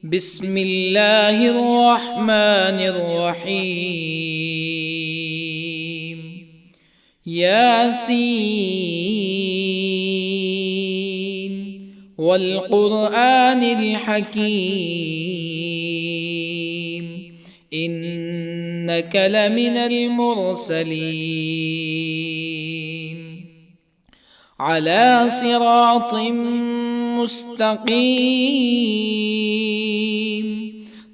بسم الله الرحمن الرحيم. ياسين والقرآن الحكيم إنك لمن المرسلين على صراط مستقيم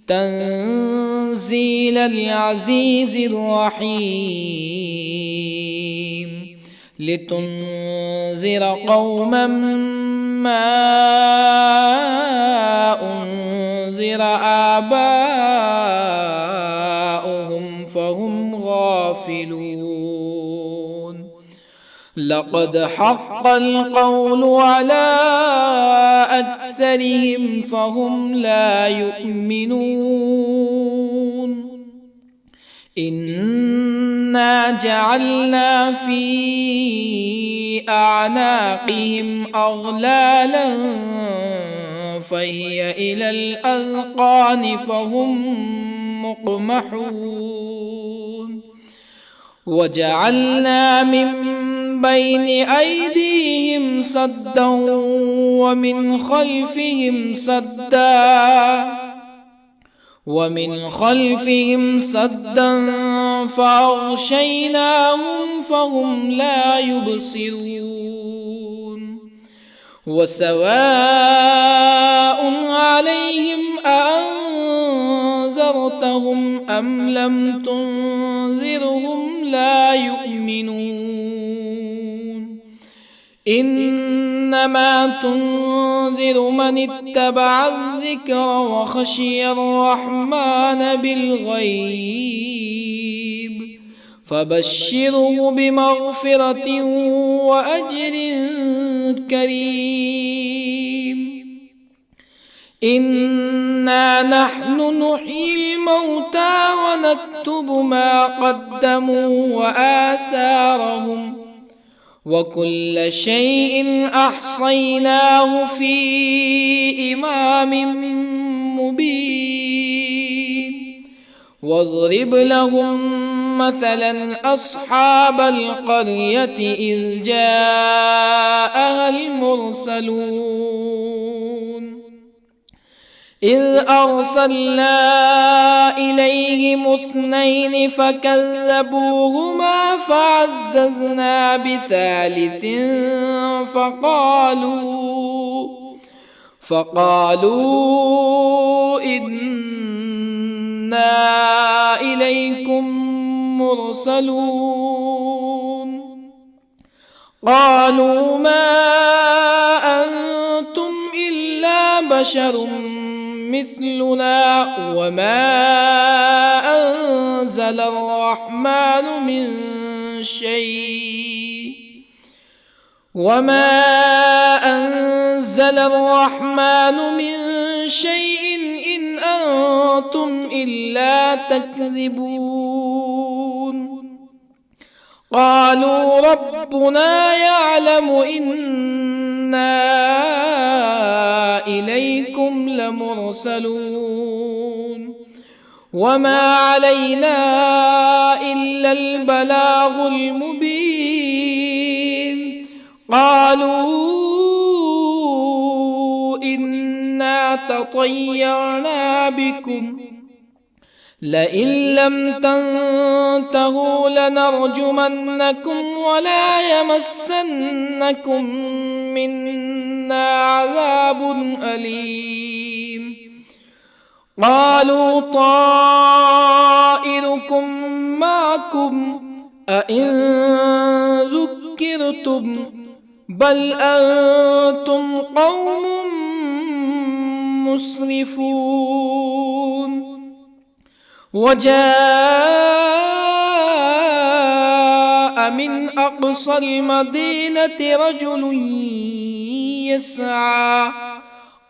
تنزيل العزيز الرحيم لتنذر قوما ما أنذر آباؤهم فهم غافلون. لقد حق القول على أكثرهم فهم لا يؤمنون. إنا جعلنا في أعناقهم أغلالا فهي إلى الأذقان فهم مقمحون. وجعلنا من بين أيديهم سدا ومن خلفهم سدا فأغشيناهم فهم لا يبصرون. وسواء عليهم أأنذرتهم أم لم تنذرهم لا يؤمنون. إنما تنذر من اتبع الذكر وخشي الرحمن بالغيب فبشره بمغفرة وأجر كريم. إنا نحن نحيي الموتى ونكتب ما قدموا وآثارهم وكل شيء أحصيناه في إمام مبين. واضرب لهم مثلا أصحاب القرية إذ جاءها المرسلون إذ أرسلنا إليهم اثنين فكذبوهما فعززنا بثالث فقالوا إنا إليكم مرسلون. قالوا ما أنتم إلا بشر مثلنا وما أنزل الرحمن من شيء إن أنتم إلا تكذبون. قالوا ربنا يعلم إنا إليكم لمرسلون وما علينا إلا البلاغ المبين. قالوا إنا تطيرنا بكم لئن لم تنتهوا لنرجمنكم ولا يمسنكم منا عذاب أليم. قالوا طائركم معكم أئن ذكرتم بل أنتم قوم مسرفون. وجاء من أقصى المدينة رجل يسعى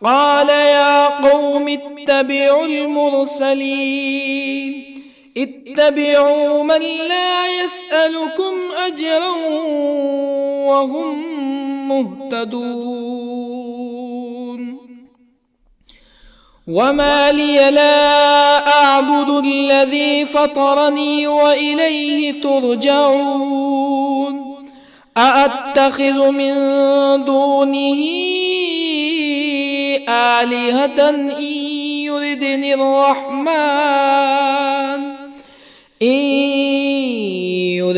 قال يا قوم اتبعوا المرسلين اتبعوا من لا يسألكم أجرا وهم مهتدون. وما لي لا أعبد الذي فطرني وإليه ترجعون أأتخذ من دونه آلهة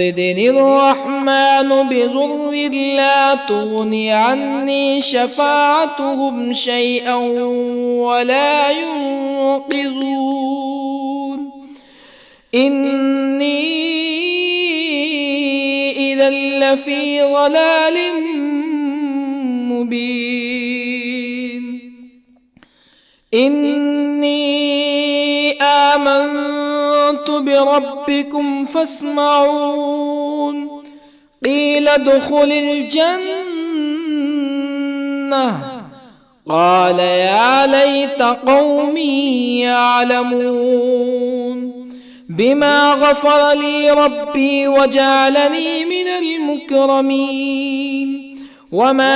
يردني الرحمن بضر لا تغن عني شفاعتهم شيئا ولا ينقذون إني إذا لفي ضلال مبين إني آمنت بربكم فاسمعون قيل ادخل الجنة قال يا ليت قومي يعلمون بما غفر لي ربي وجعلني من المكرمين وما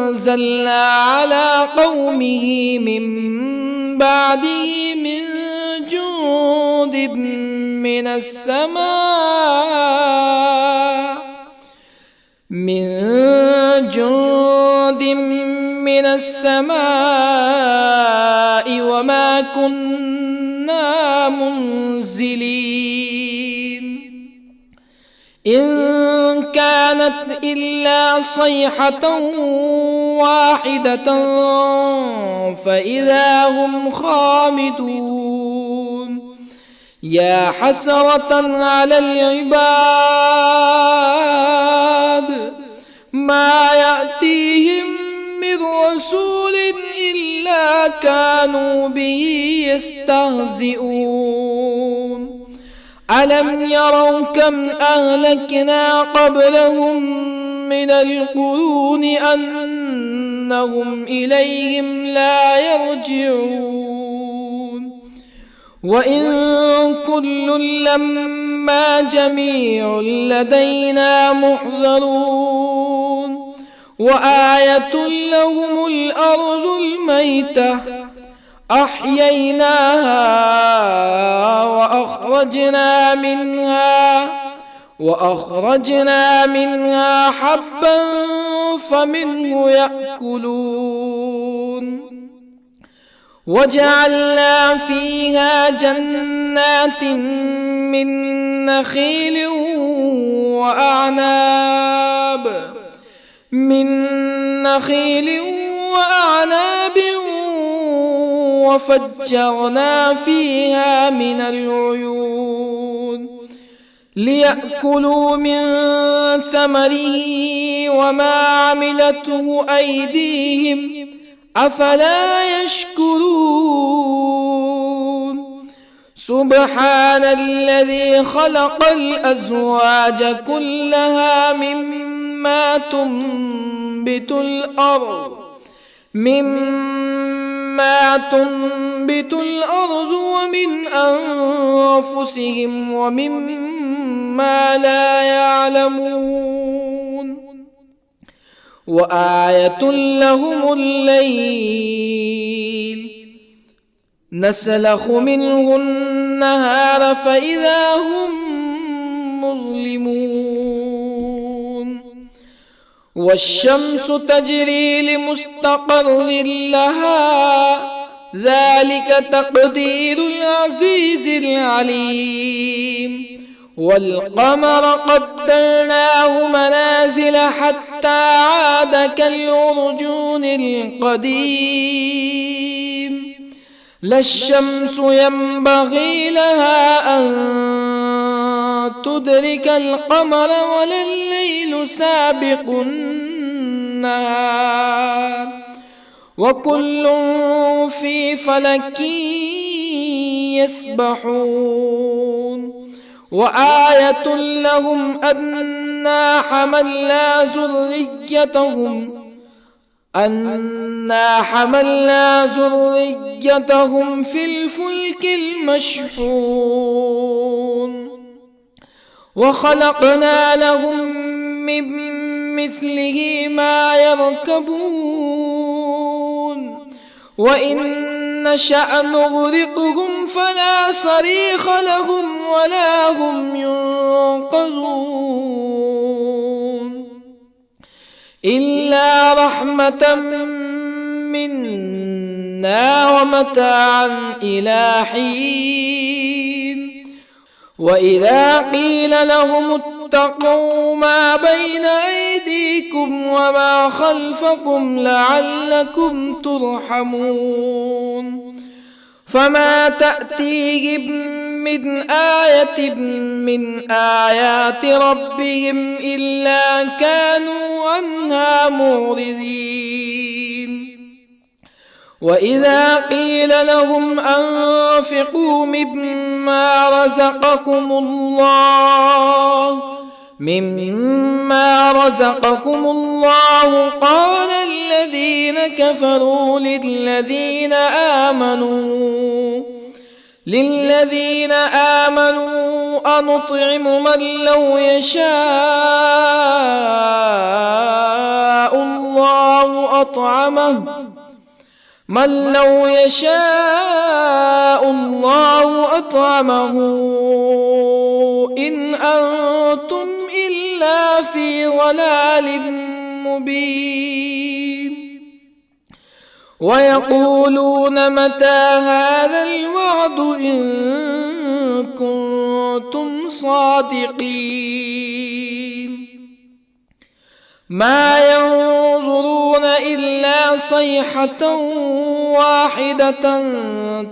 أنزلنا على قومه من بعده من جند من السماء وما كنا منزلين إن كانت إلا صيحة واحدة فإذا هم خامدون يا حسرة على العباد ما يأتيهم من رسول إلا كانوا به يستهزئون ألم يروا كم أهلكنا قبلهم من القرون أنهم إليهم لا يرجعون وإن كل لما جميع لدينا محضرون وآية لهم الأرض الميتة أحييناها وأخرجنا منها حبا فمنه يأكلون وجعلنا فيها جنات من نخيل وأعناب وفجرنا فيها من العيون ليأكلوا من ثمره وما عملته أيديهم أفلا يشكرون سبحان الذي خلق الأزواج كلها مما تنبت الأرض ومن أنفسهم ومما لا يعلمون وآية لهم الليل نسلخ منه النهار فإذا هم مظلمون والشمس تجري لمستقر لها ذلك تقدير العزيز العليم والقمر قدرناه منازل حتى عاد كالعرجون القديم لا الشمس ينبغي لها أن تدرك القمر ولا الليل سابق النهار وكل في فلك يسبحون وآية لهم أنا حملنا ذريتهم في الفلك المشحون وخلقنا لهم من مثله ما يركبون وإن نشأ نغرقهم فلا صريخ لهم ولا هم ينقذون إلا رحمة منا ومتاعا إلى حين وإذا قيل لهم اتقوا ما بين أيديكم وما خلفكم لعلكم ترحمون فما تأتيهم من آية من آيات ربهم إلا كانوا عنها معرضين وإذا قيل لهم أنفقوا مما رزقكم الله قال الذين كفروا للذين آمنوا أنطعم من لو يشاء الله أطعمه إن أنتم إلا في ضلال مبين ويقولون متى هذا الوعد إن كنتم صادقين ما ينظرون إلا صيحة واحدة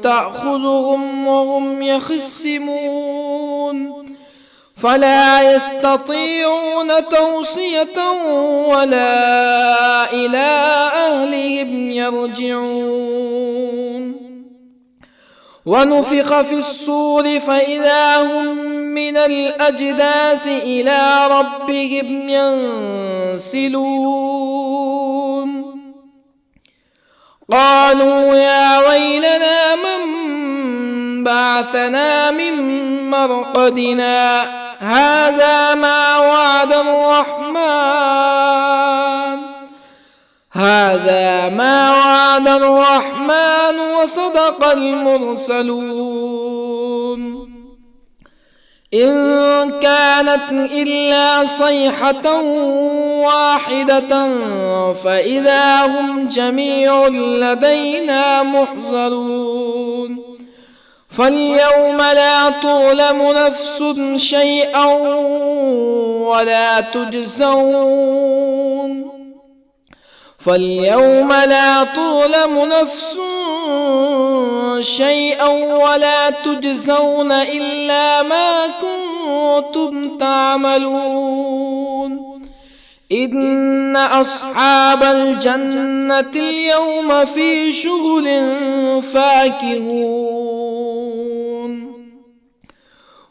تأخذهم وهم يخصمون فلا يستطيعون توصية ولا إلى أهلهم يرجعون ونفخ في الصور فإذا هم من الأجداث إلى ربهم ينسلون قالوا يا ويلنا من بعثنا من مرقدنا هذا ما وعد الرحمن وصدق المرسلون إن كانت إلا صيحة واحدة فإذا هم جميع لدينا محضرون فاليوم لا تظلم نفس شيئا ولا تجزون إلا ما كنتم تعملون إن أصحاب الجنة اليوم في شغل فاكهون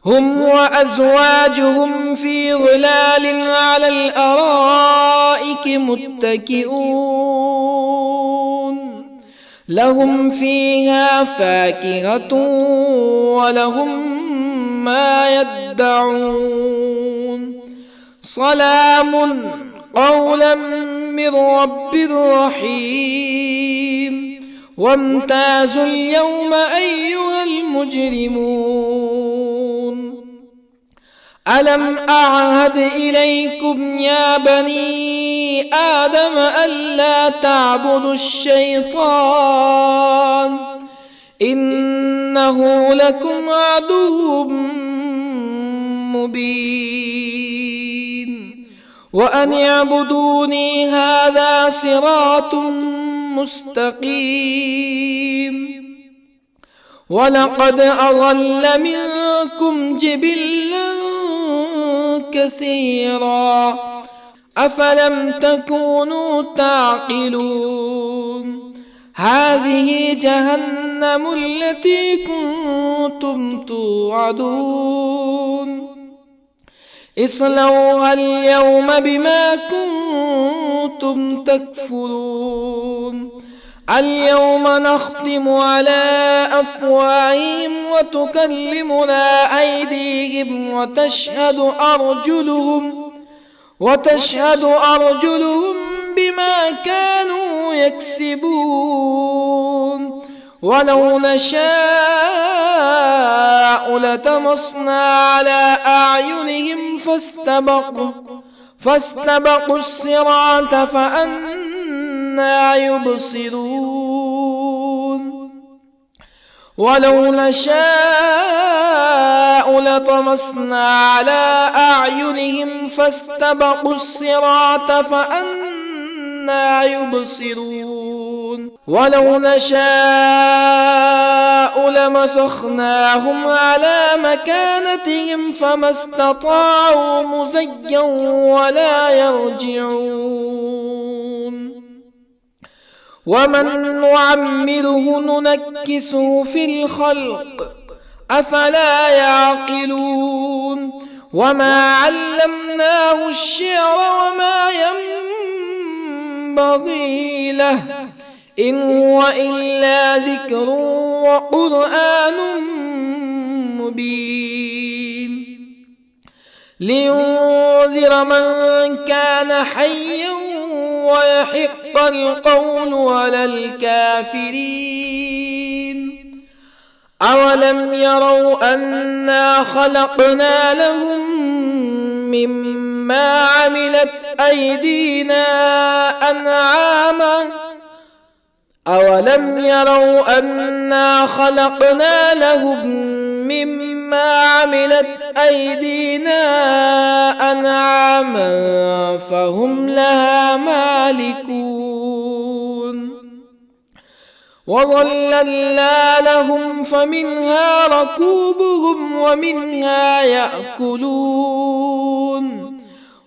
هم وأزواجهم في ظلال على الأرائك متكئون لهم فيها فاكهة ولهم ما يدعون سلام قولا من رب رحيم وامتازوا اليوم أيها المجرمون ألم أعهد إليكم يا بني آدم ألا تعبدوا الشيطان إنه لكم عدو مبين وأن اعبدوني هذا صراط مستقيم ولقد أضل منكم جبلا كثيرا أفلم تكونوا تعقلون هذه جهنم التي كنتم توعدون اصلوها اليوم بما كنتم تكفرون اليوم نختم على أفواههم وتكلمنا أيديهم وتشهد أرجلهم بما كانوا يكسبون ولو نشاء لطمسنا على أعينهم فاستبقوا الصراط فأنى يبصرون ولو نشاء لطمسنا على أعينهم فاستبقوا الصراط فأنى يبصرون ولو نشاء لمسخناهم على مكانتهم فما استطاعوا مزيا ولا يرجعون ومن نعمره ننكسه في الخلق أفلا يعقلون وما علمناه الشعر وما ينبغي له إن هو إلا ذكر وقرآن مبين لينذر من كان حيا ويحق القول على الكافرين أولم يروا أنا خلقنا لهم مما عملت أيدينا أنعاما أولم يروا أنا خلقنا لهم مما عملت أيدينا أنعاما فهم لها مالكون وظللنا لهم فمنها ركوبهم ومنها يأكلون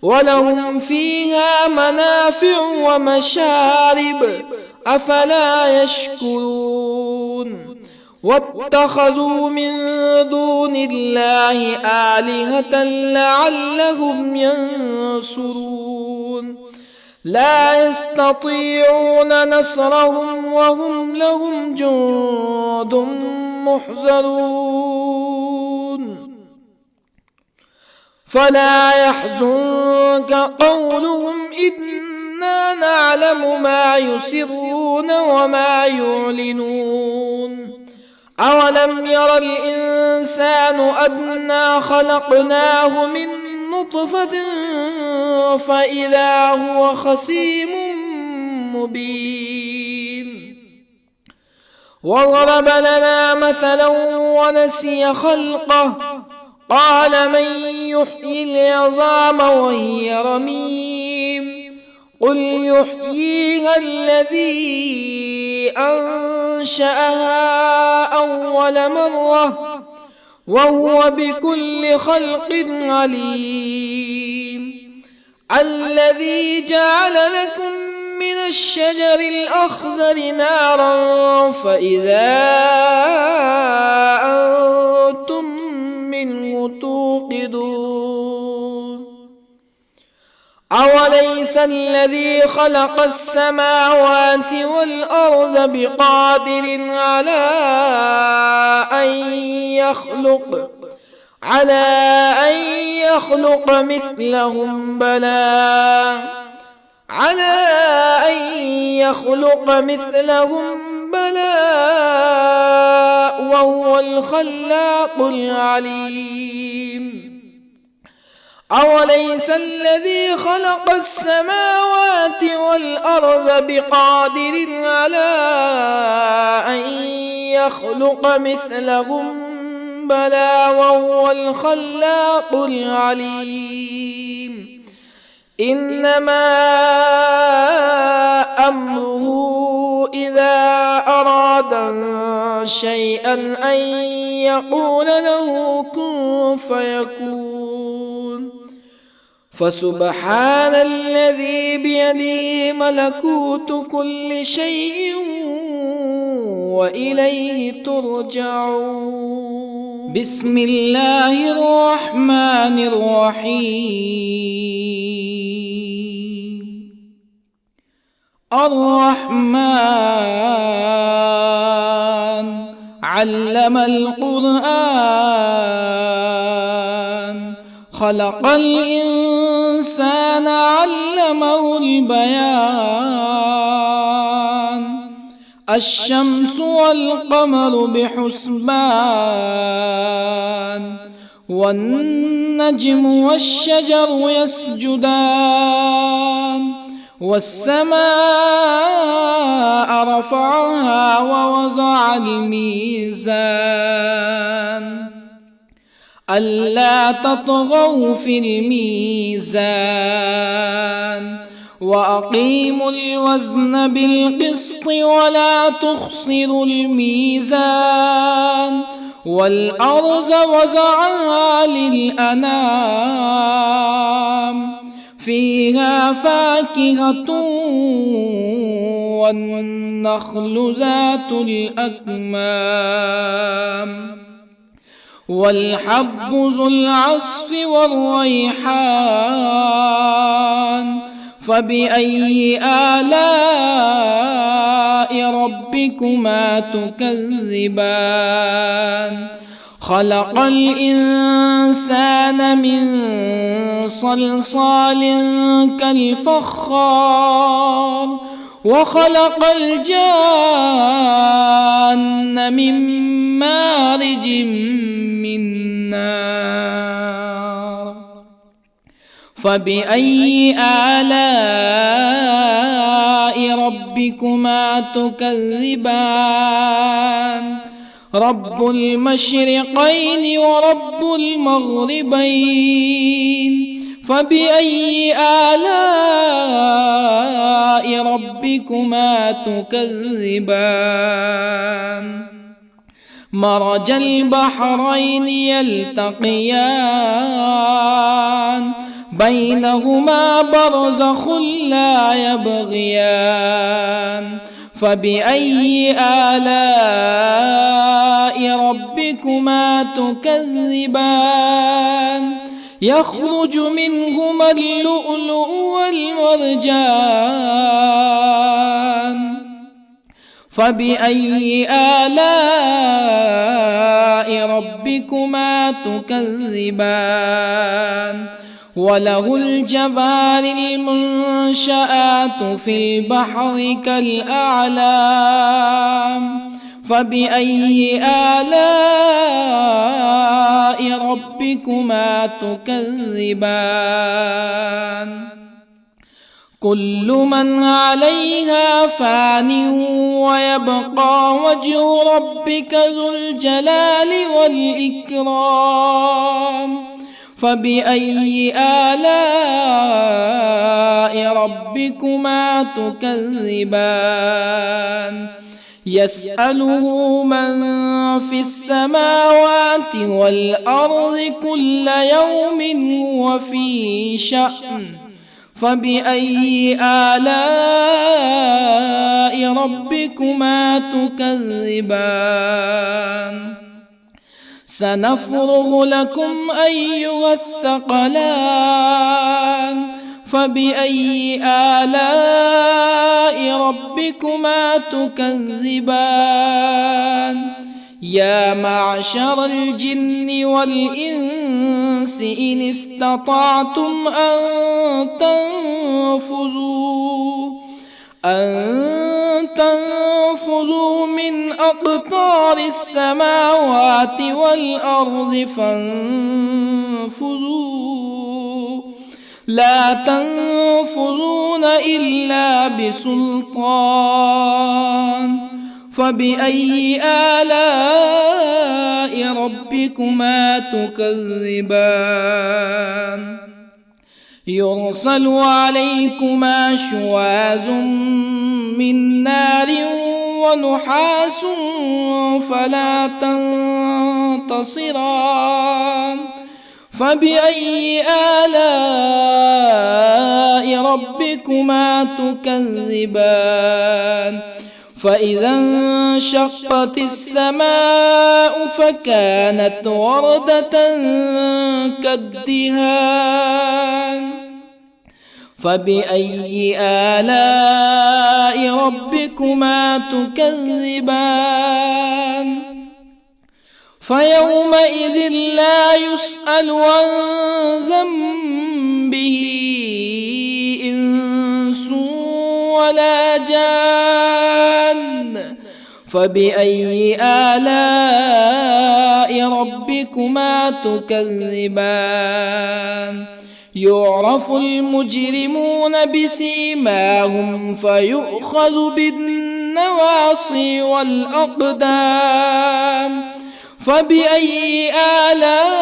ولهم فيها منافع ومشارب أفلا يشكرون واتخذوا من دون الله آلهة لعلهم ينصرون لا يستطيعون نصرهم وهم لهم جند محضرون فلا يحزنك قولهم إنا نعلم ما يسرون وما يعلنون أولم ير الإنسان أنا خلقناه من نطفة فإذا هو خصيم مبين وضرب لنا مثلا ونسي خلقه قال من يحيي العظام وهي رميم قل يحييها الذي أنشأها أول مرة وهو بكل خلق عليم الذي جعل لكم من الشجر الأخضر نارا فإذا أنتم منه توقدون أوليس الذي خلق السماوات والأرض بقادر على أن يخلق مثلهم بلى وهو الخلاق العليم أوليس الذي خلق السماوات والأرض بقادر على أن يخلق مثلهم بلى وهو الخلاق العليم إنما أمره إذا أراد شيئا أن يقول له كن فيكون فسبحان الذي بيده ملكوت كل شيء وإليه ترجعون بسم الله الرحمن الرحيم الرحمن علم القرآن خلق الإنسان الإنسان علمه البيان الشمس والقمر بحسبان والنجم والشجر يسجدان والسماء رفعها ووضع الميزان ألا تطغوا في الميزان وأقيموا الوزن بالقسط ولا تخسروا الميزان والأرض وضعها للأنام فيها فاكهة والنخل ذات الأكمام والحب ذو العصف والريحان فبأي آلاء ربكما تكذبان خلق الإنسان من صلصال كالفخار وخلق الجان من مارج من نار فبأي آلاء ربكما تكذبان رب المشرقين ورب المغربين فبأي آلاء ربكما تكذبان مرج البحرين يلتقيان بينهما برزخ لا يبغيان فبأي آلاء ربكما تكذبان يخرج منهما اللؤلؤ والمرجان فبأي آلاء ربكما تكذبان وله الجوار المنشآت في البحر كالأعلام فبأي آلاء ربكما تكذبان كل من عليها فان ويبقى وجه ربك ذو الجلال والإكرام فبأي آلاء ربكما تكذبان يسأله من في السماوات والأرض كل يوم هو في شأن فبأي آلاء ربكما تكذبان سنفرغ لكم أيها الثقلان فبأي آلاء ربكما تكذبان يا معشر الجن والإنس إن استطعتم أن تنفذوا من أقطار السماوات والأرض فانفذوا لا تنفذون إلا بسلطان فبأي آلاء ربكما تكذبان يرسل عليكما شواظ من نار ونحاس فلا تنتصران فبأي آلاء ربكما تكذبان فإذا انشقت السماء فكانت وردة كالدهان فبأي آلاء ربكما تكذبان فيومئذ لا يسأل عن ذنبه به إنس ولا جان فبأي آلاء ربكما تكذبان يعرف المجرمون بسيماهم فيؤخذ بالنواصي والأقدام فبأي آلاء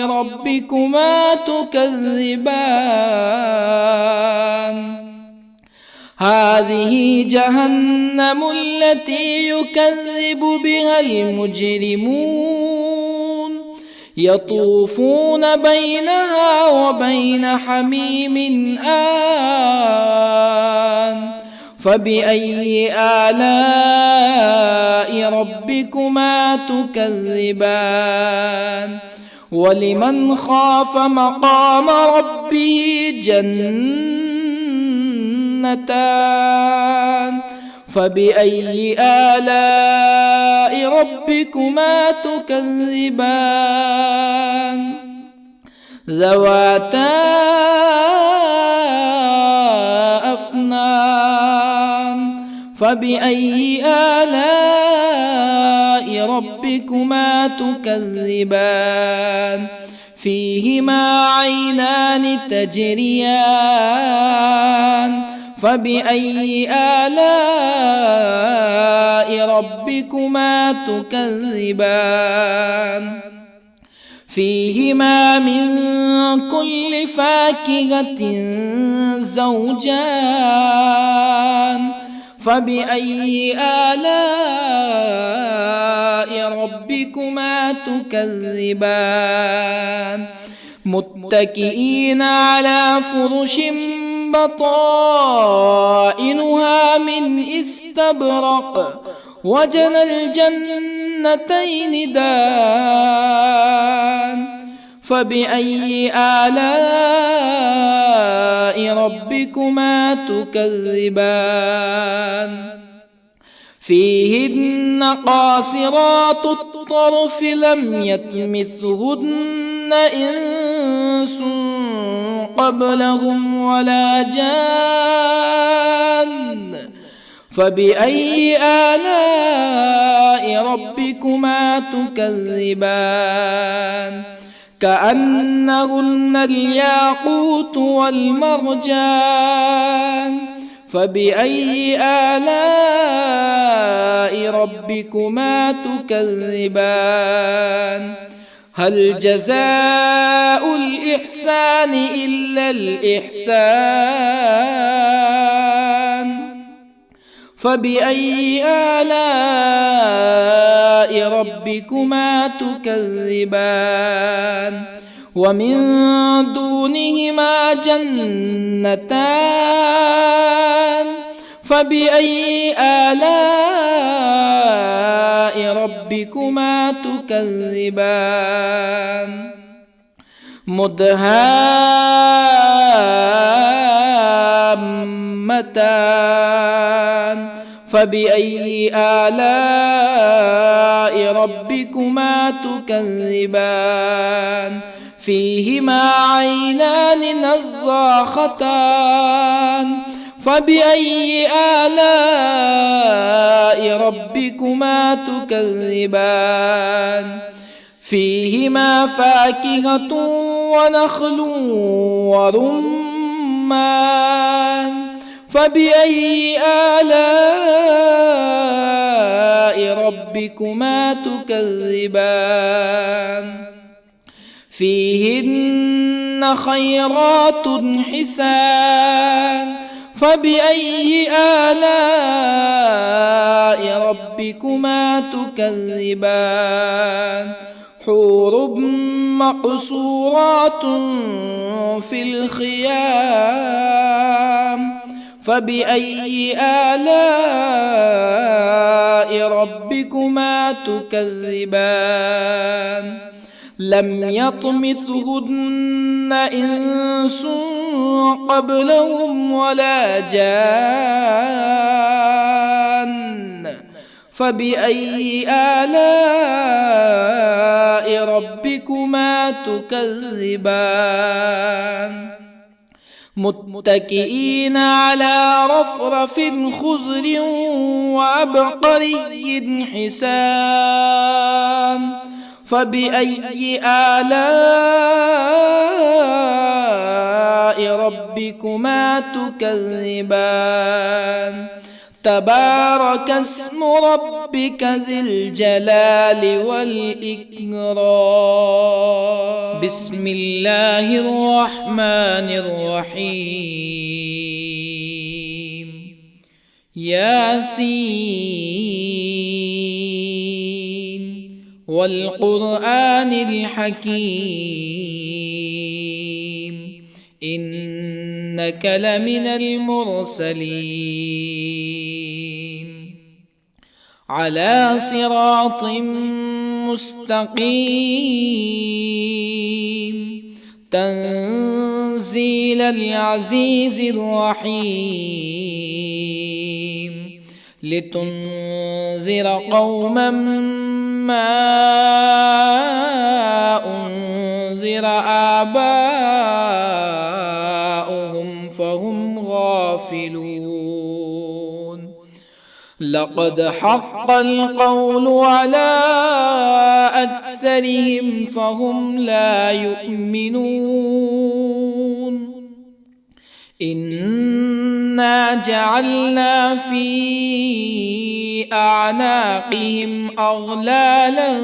ربكما تكذبان هذه جهنم التي يكذب بها المجرمون يطوفون بينها وبين حميم آن فبأي آلاء ربكما تكذبان ولمن خاف مقام ربه جنتان فبأي آلاء ربكما تكذبان ذواتا أفنان فبأي آلاء ربكما تكذبان فيهما عينان تجريان فبأي آلاء ربكما تكذبان فيهما من كل فاكهة زوجان فبأي آلاء ربكما تكذبان متكئين على فرش بطائنها من استبرق وجنى الجنتين دان فبأي آلاء ربكما تكذبان فيهن قاصرات الطرف لم يطمثهن إنس قبلهم ولا جان فبأي آلاء ربكما تكذبان كأنهن الياقوت والمرجان فبأي آلاء ربكما تكذبان هل جزاء الإحسان إلا الإحسان فبأي آلاء ربكما تكذبان ومن دونهما جنتان فبأي آلاء ربكما تكذبان مدهامتان فبأي آلاء ربكما تكذبان فيهما عينان نضاختان فبأي آلاء ربكما تكذبان فيهما فاكهة ونخل ورمان فبأي آلاء ربكما تكذبان فيهن خيرات حسان فبأي آلاء ربكما تكذبان حور مقصورات في الخيام فبأي آلاء ربكما تكذبان لم يطمثهن إنس قبلهم ولا جان فبأي آلاء ربكما تكذبان متكئين على رفرف خضر وعبقري حسان فبأي آلاء ربكما تكذبان تبارك اسم ربك ذي الجلال والإكرام بسم الله الرحمن الرحيم ياسين والقرآن الحكيم إنك لمن المرسلين على صراط مستقيم تنزيل العزيز الرحيم لتنذر قوما ما أنذر آباؤهم فهم غافلون لقد حق القول على أكثرهم فهم لا يؤمنون إنا جعلنا في أعناقهم أغلالا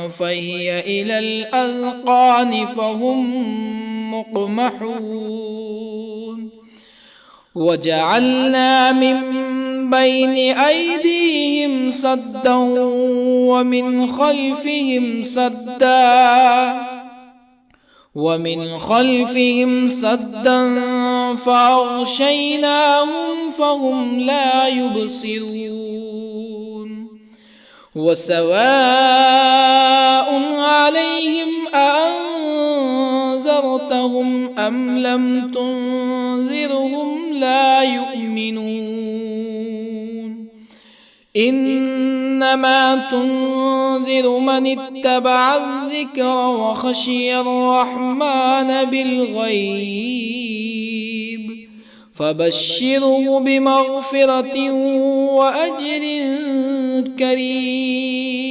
فهي إلى الأذقان فهم مقمحون وجعلنا من بين أيديهم سدا ومن خلفهم سدا فأغشيناهم فهم لا يبصرون وسواء عليهم أأنذرتهم أم لم تنذرهم لا يؤمنون إنما تنذر من اتبع الذكر وخشي الرحمن بالغيب فبشره بمغفرة وأجر كريم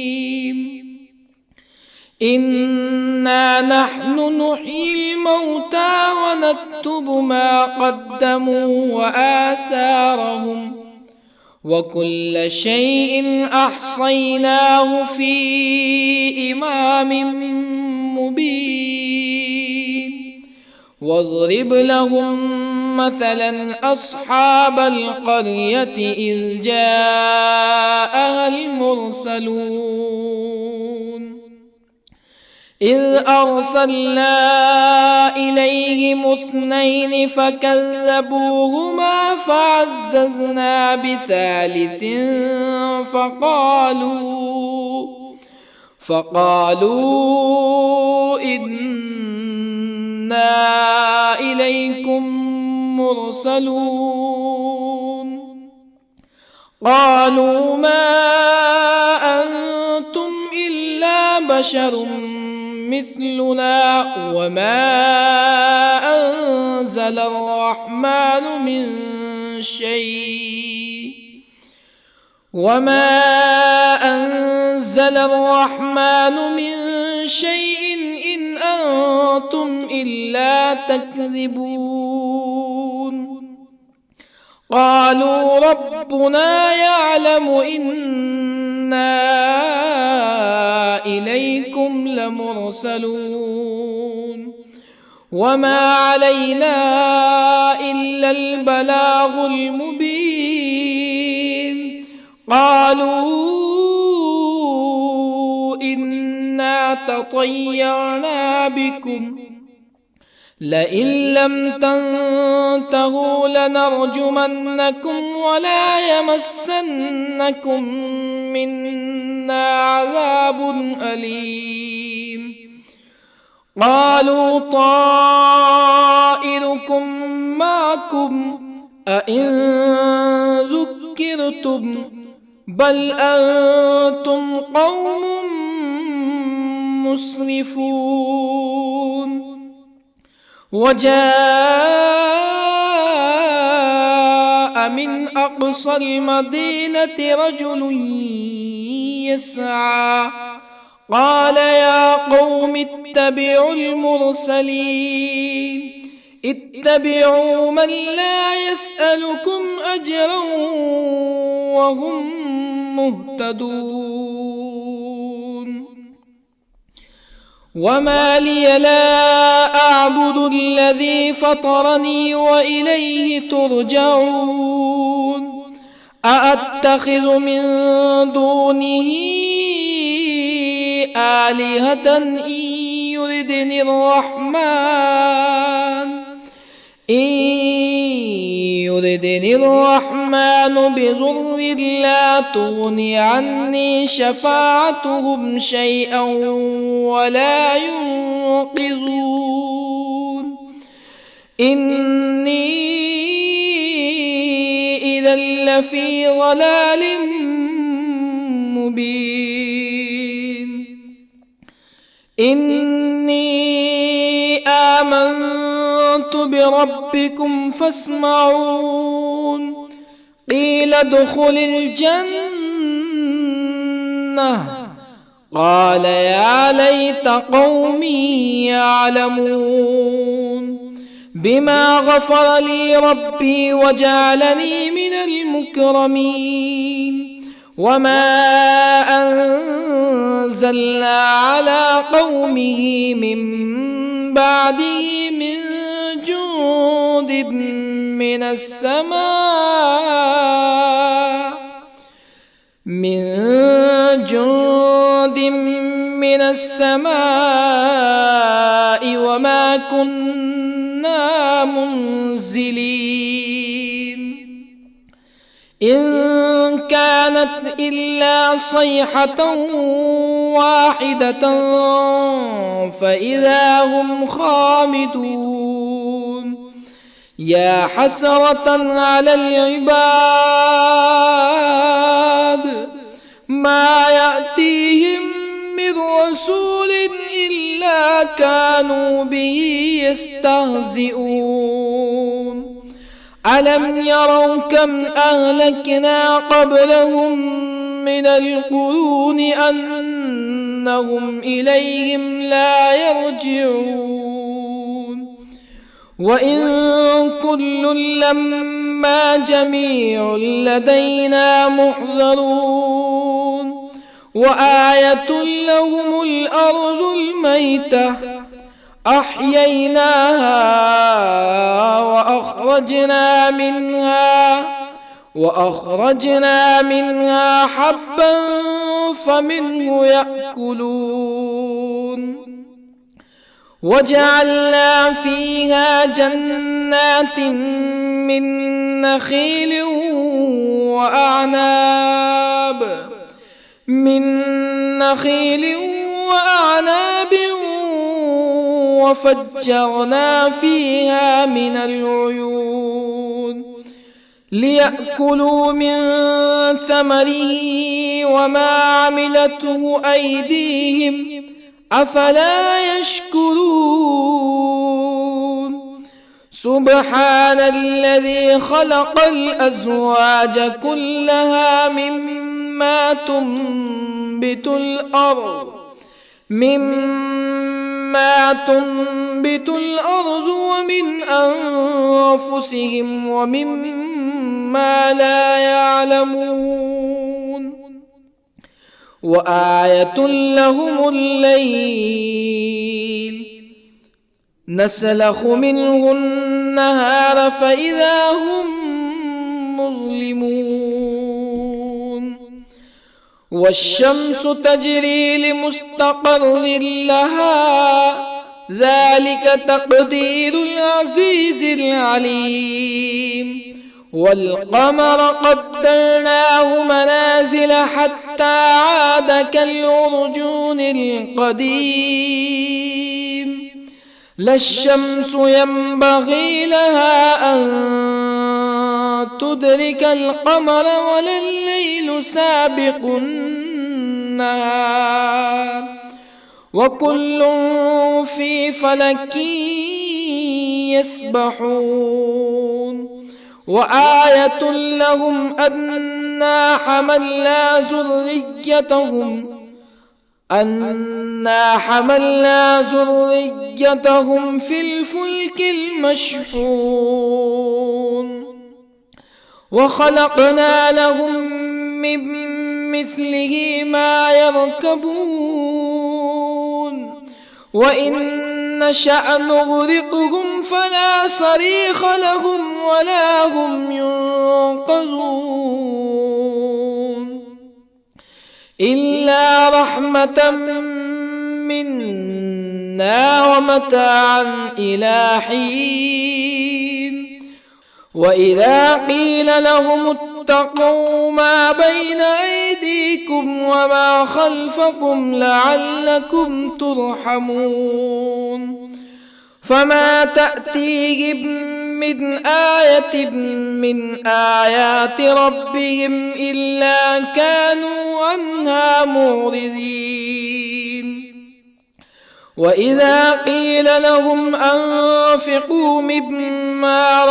إنا نحن نحيي الموتى ونكتب ما قدموا وآثارهم وكل شيء أحصيناه في إمام مبين واضرب لهم مثلا أصحاب القرية إذ جاءها المرسلون إذ أرسلنا إليهم اثنين فكذبوهما فعززنا بثالث فقالوا إنا إليكم مرسلون قالوا ما أنتم إلا بشر مثلنا وما أنزل الرحمن من شيء إن أنتم إلا تكذبون قالوا ربنا يعلم إنا إليكم لمرسلون وما علينا إلا البلاغ المبين قالوا إنا تطيرنا بكم لئن لم تنتهوا لنرجمنكم ولا يمسنكم منا عذاب أليم قالوا طائركم معكم أئن ذكرتم بل أنتم قوم مسرفون. وجاء من أقصى المدينة رجل يسعى قال يا قوم اتبعوا المرسلين اتبعوا من لا يسألكم أجرا وهم مهتدون. وما لي لا أعبد الذي فطرني وإليه ترجعون. أأتخذ من دونه آلهة إن يردني الرحمن بضر لا تغني عني شفاعتهم شيئا ولا ينقذون. إني إذا لفي ضلال مبين. إني آمنت بربكم فاسمعون. قيل ادخل الجنة قال يا ليت قومي يعلمون. بما غفر لي ربي وجعلني من المكرمين. وما أنزلنا على قومه من بعده من جند من السماء وما كنا منزلين. إن كانت إلا صيحة واحدة فإذا هم خامدون. يا حسرة على العباد ما يأتيهم من رسول إلا كانوا به يستهزئون. ألم يروا كم أهلكنا قبلهم من القرون أنهم إليهم لا يرجعون. وإن كل لما جميع لدينا محضرون. وآية لهم الأرض الميتة أحييناها وأخرجنا منها حبا فمنه يأكلون. وجعلنا فيها جنات من نخيل وأعناب وفجرنا فيها من العيون ليأكلوا من ثمره وما عملته أيديهم أفلا يشكرون. سبحان الذي خلق الأزواج كلها مما تنبت الأرض ومن أنفسهم ومما لا يعلمون. وآية لهم الليل نسلخ منه النهار فإذا هم مظلمون. والشمس تجري لمستقر لها ذلك تقدير العزيز العليم. والقمر قدرناه منازل حتى عاد كالعرجون القديم. لا الشمس ينبغي لها أن تدرك القمر ولا الليل سابق النهار وكل في فلك يسبحون وآية لهم أنا حملنا ذريتهم في الفلك المشحون وخلقنا لهم من مثله ما يركبون وإن نشأ نغرقهم فلا صريخ لهم ولا هم ينقذون إلا رحمة منا ومتاعا إلى حين وإذا قيل لهم اتقوا ما بين أيديكم وما خلفكم لعلكم ترحمون فما تأتيهم من آية من آيات ربهم إلا كانوا عنها معرضين وإذا قيل لهم أنفقوا مما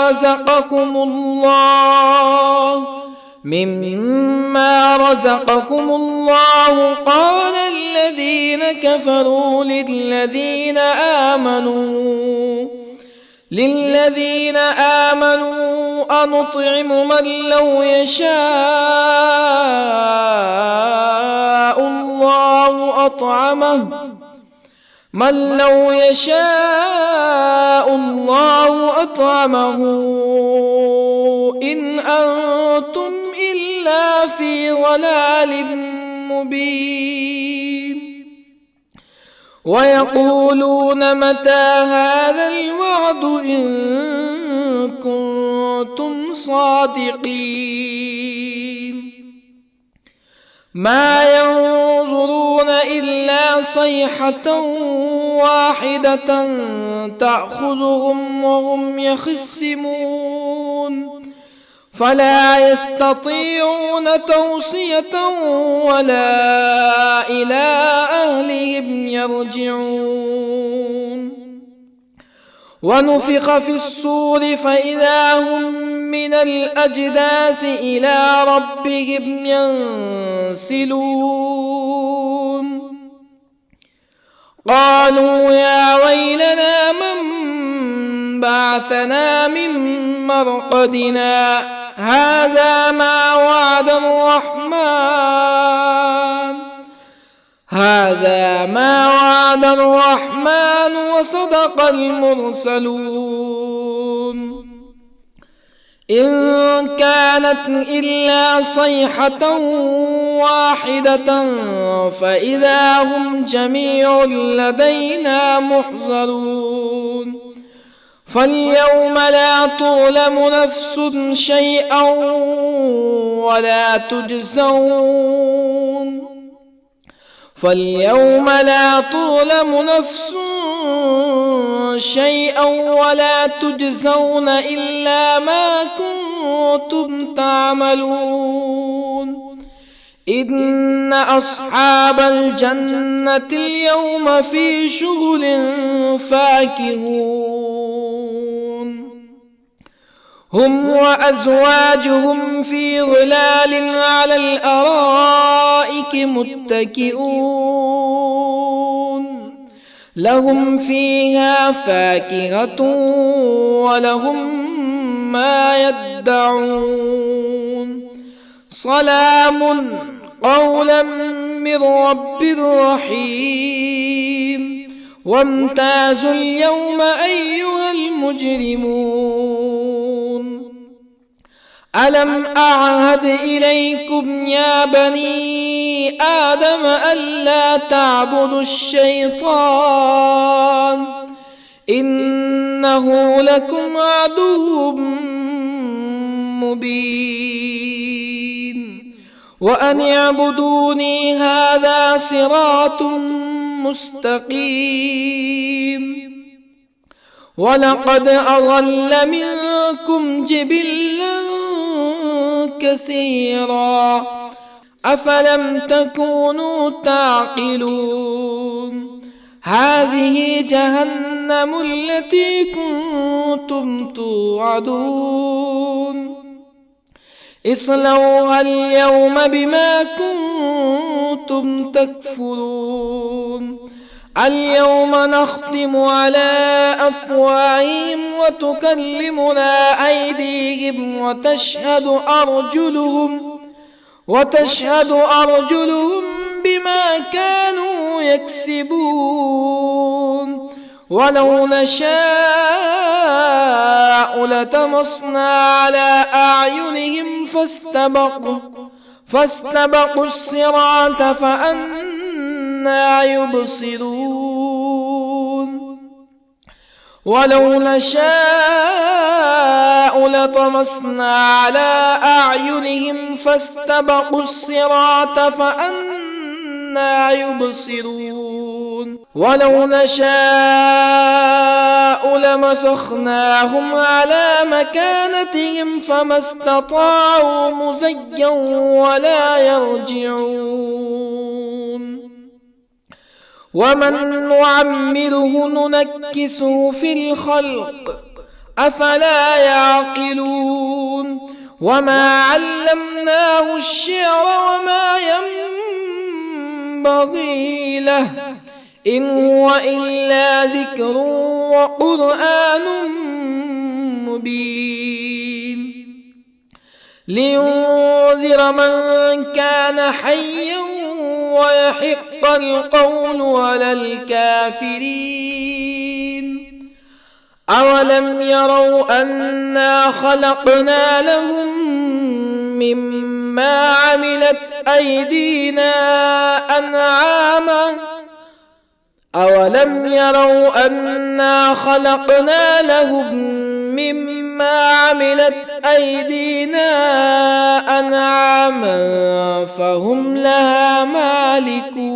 رزقكم الله قال الذين كفروا للذين آمنوا أنطعم من لو يشاء الله أطعمه إن أنتم إلا في ضلال مبين ويقولون متى هذا الوعد إن كنتم صادقين ما ينظرون إلا صيحة واحدة تأخذهم وهم يخصمون فلا يستطيعون توصية ولا إلى أهلهم يرجعون ونفخ في الصور فإذا هم من الأجداث إلى ربهم ينسلون قالوا يا ويلنا من بعثنا من مرقدنا هذا ما وعد الرحمن وصدق المرسلون إن كانت إلا صيحة واحدة فإذا هم جميع لدينا محضرون فاليوم لا تظلم نفس شيئا ولا تجزون إلا ما كنتم تعملون إن أصحاب الجنة اليوم في شغل فاكهون هم وأزواجهم في ظلال على الأرائك متكئون لهم فيها فاكهة ولهم ما يدعون سلام قولا من رب رحيم وامتازوا اليوم أيها المجرمون ألم أعهد إليكم يا بني آدم ألا تعبدوا الشيطان إنه لكم عدو مبين وأن اعبدوني هذا صراط مستقيم ولقد أضل منكم جبلا كثيرا أفلم تكونوا تعقلون هذه جهنم التي كنتم توعدون اصلوها اليوم بما كنتم تكفرون اليوم نختم على أفواههم وتكلمنا أيديهم وتشهد أرجلهم بما كانوا يكسبون ولو نشاء لطمسنا على أعينهم فاستبقوا الصراط فأنى يبصرون ولو نشاء لطمسنا على أعينهم فاستبقوا الصراط فأنى يبصرون ولو نشاء لمسخناهم على مكانتهم فما استطاعوا مزيا ولا يرجعون ومن نعمره ننكسه في الخلق أفلا يعقلون وما علمناه الشعر وما ينبغي له إن هو إلا ذكر وقرآن مبين لينذر من كان حيا ويحق القول على الكافرين أولم يروا أنا خلقنا لهم مما عملت أيدينا أنعاما أولم يروا أنا خلقنا لهم مما عملت أيدينا أنعاما فهم لها مالكون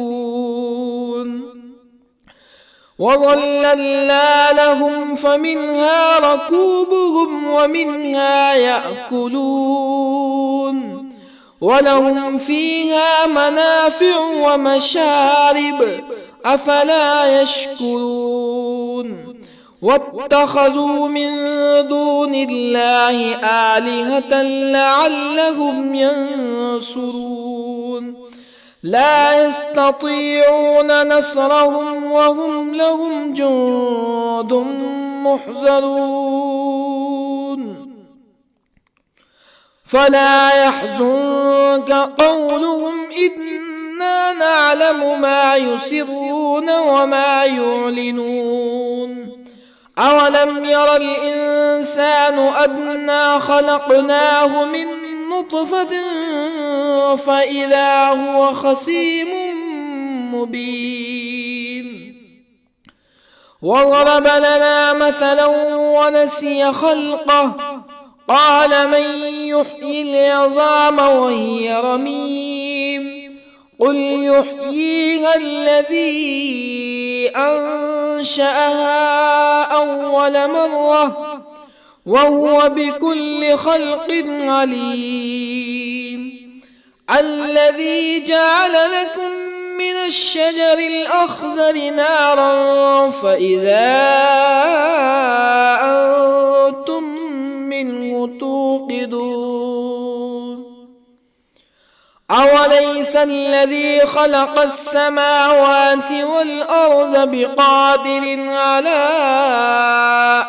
وظللنا لهم فمنها ركوبهم ومنها يأكلون ولهم فيها منافع ومشارب أفلا يشكرون واتخذوا من دون الله آلهة لعلهم ينصرون لا يستطيعون نصرهم وهم لهم جند محضرون فلا يحزنك قولهم إنا نعلم ما يسرون وما يعلنون أولم ير الإنسان أنا خلقناه من نطفة فإذا هو خصيم مبين وضرب لنا مثلا ونسي خلقه قال من يحيي العظام وهي رميم قل يحييها الذي أنشأها أول مرة وهو بكل خلق عليم الذي جعل لكم من الشجر الأخضر نارا فإذا أنتم منه توقدون أوليس الذي خلق السماوات والأرض بقادر على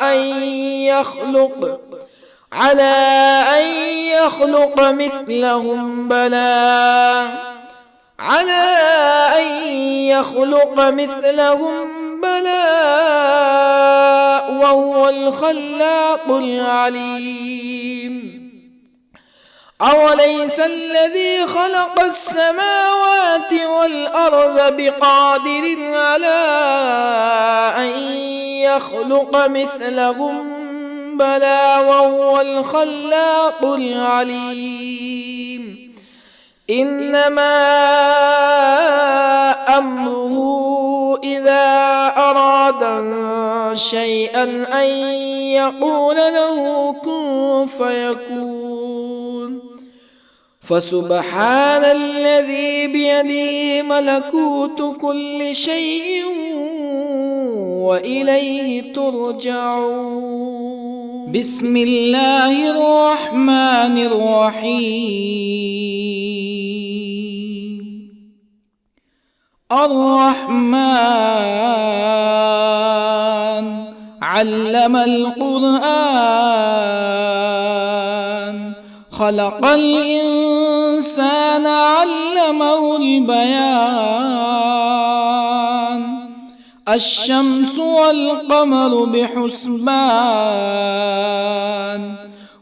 أن يخلق مثلهم بلى وهو الخلاق العليم أوليس الذي خلق السماوات والأرض بقادر على أن يخلق مثلهم بلى وهو الخلاق العليم إنما أمره إذا أراد شيئا أن يقول له كن فيكون فسبحان الذي بيده ملكوت كل شيء وإليه ترجعون. بسم الله الرحمن الرحيم. الرحمن علم القرآن، خلق الإنسان علمه البيان. الشمس والقمر بحسبان،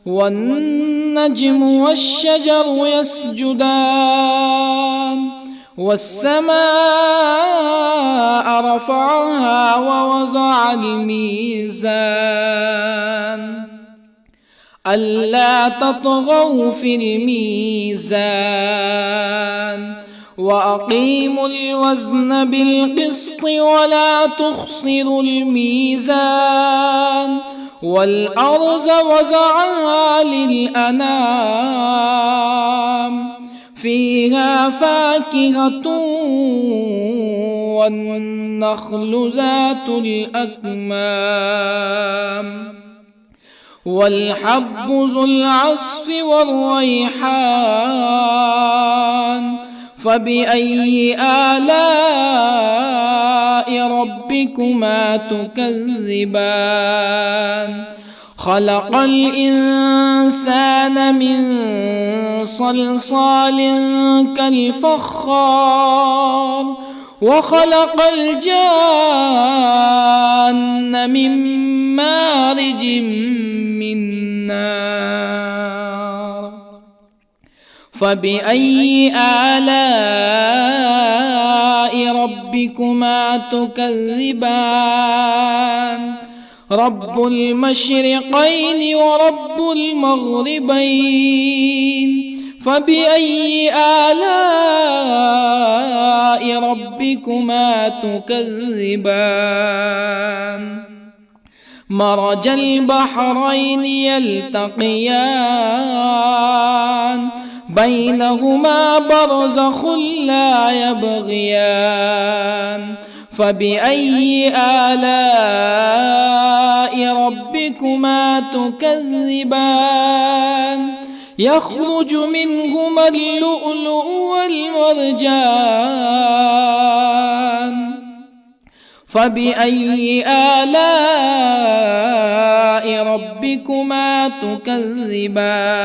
والنجم والشجر يسجدان. والسماء رفعها ووضع الميزان، ألا تطغوا في الميزان. وأقيموا الوزن بالقسط ولا تخسروا الميزان. والأرض وضعها للأنام، فيها فاكهة والنخل ذات الأكمام، والحب ذو العصف والريحان. فبأي آلاء ربكما تكذبان؟ خلق الإنسان من صلصال كالفخار، وخلق الجان من مارج من نار. فبأي آلاء ربكما تكذبان؟ رب المشرقين ورب المغربين. فبأي آلاء ربكما تكذبان؟ مرج البحرين يلتقيان، بينهما برزخ لا يبغيان. فبأي آلاء ربكما تكذبان؟ يخرج منهما اللؤلؤ والمرجان. فبأي آلاء ربكما تكذبان؟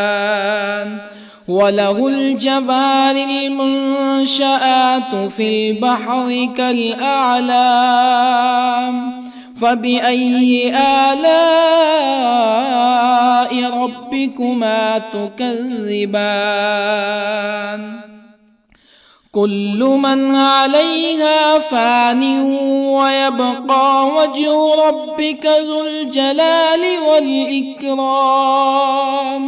وله الجوار المنشآت في البحر كالأعلام. فبأي آلاء ربكما تكذبان؟ كل من عليها فان، ويبقى وجه ربك ذو الجلال والإكرام.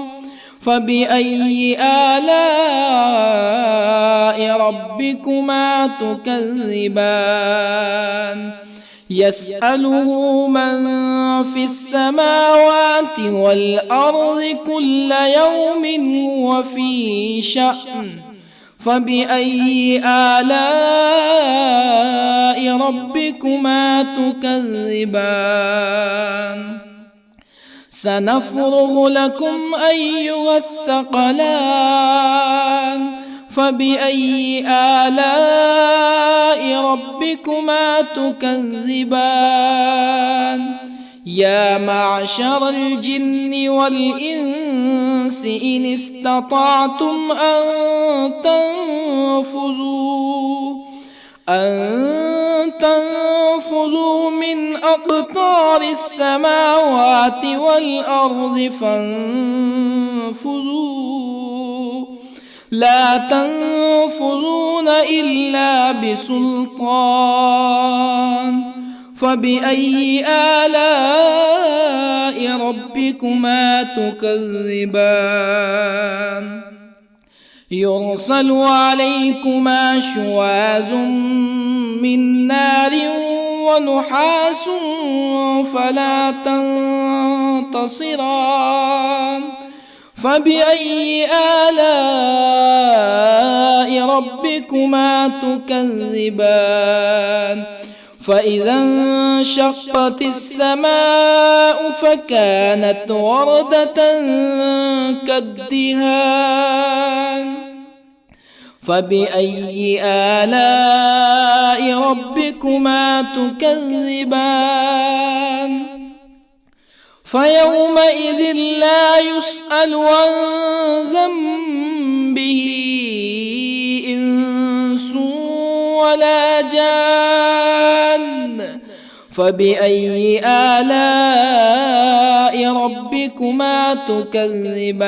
فبأي آلاء ربكما تكذبان؟ يسأله من في السماوات والأرض كل يوم هو في شأن. فبأي آلاء ربكما تكذبان؟ سنفرغ لكم أيها الثقلان. فبأي آلاء ربكما تكذبان؟ يا معشر الجن والإنس إن استطعتم أن تنفذوا من أقطار السماوات والأرض فانفذوا، لا تنفذون إلا بسلطان. فبأي آلاء ربكما تكذبان؟ يرسل عليكما شواظ من نار ونحاس فلا تنتصران. فبأي آلاء ربكما تكذبان فإذا انشقت السماء فكانت وردة كالدهان فبأي آلاء ربكما تكذبان فيومئذ لا يسأل عن ذنبه إنس ولا جان فبأي آلاء ربكما تكذبان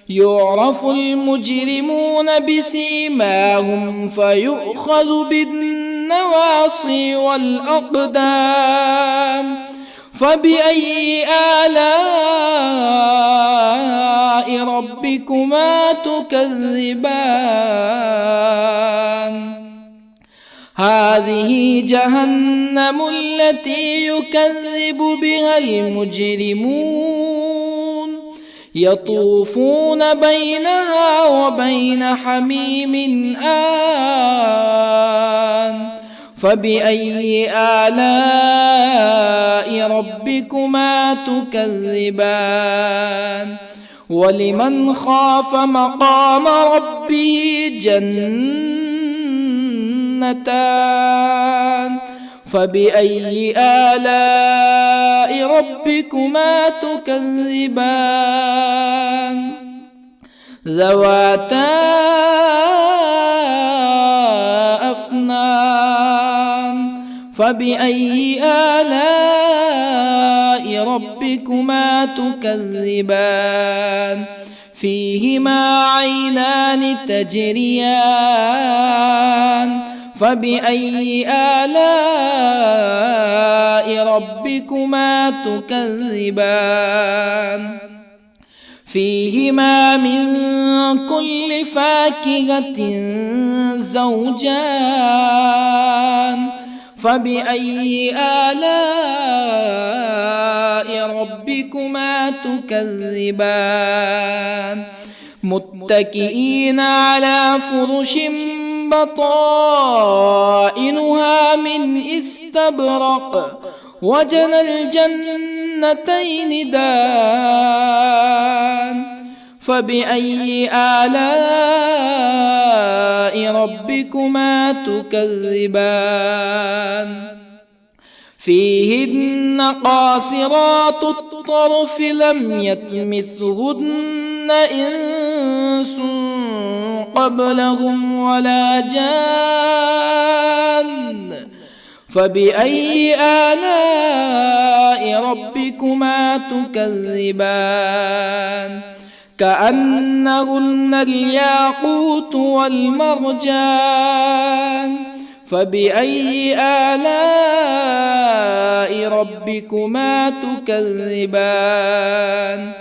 يعرف المجرمون بسيماهم فيؤخذ بالنواصي والأقدام فبأي آلاء ربكما تكذبان هذه جهنم التي يكذب بها المجرمون يطوفون بينها وبين حميم آن فبأي آلاء ربكما تكذبان ولمن خاف مقام ربه جنتان فبأي آلاء ربكما تكذبان ذواتا أفنان فبأي آلاء ربكما تكذبان فيهما عينان تجريان فبأي آلاء ربكما تكذبان فيهما من كل فاكهة زوجان فبأي آلاء ربكما تكذبان متكئين على فرش بطائنها من استبرق وجنى الجنتين دان فبأي آلاء ربكما تكذبان فيهن قاصرات الطرف لم يطمثهن إنس قبلهم ولا جان فبأي آلاء ربكما تكذبان كأنهن الياقوت والمرجان فبأي آلاء ربكما تكذبان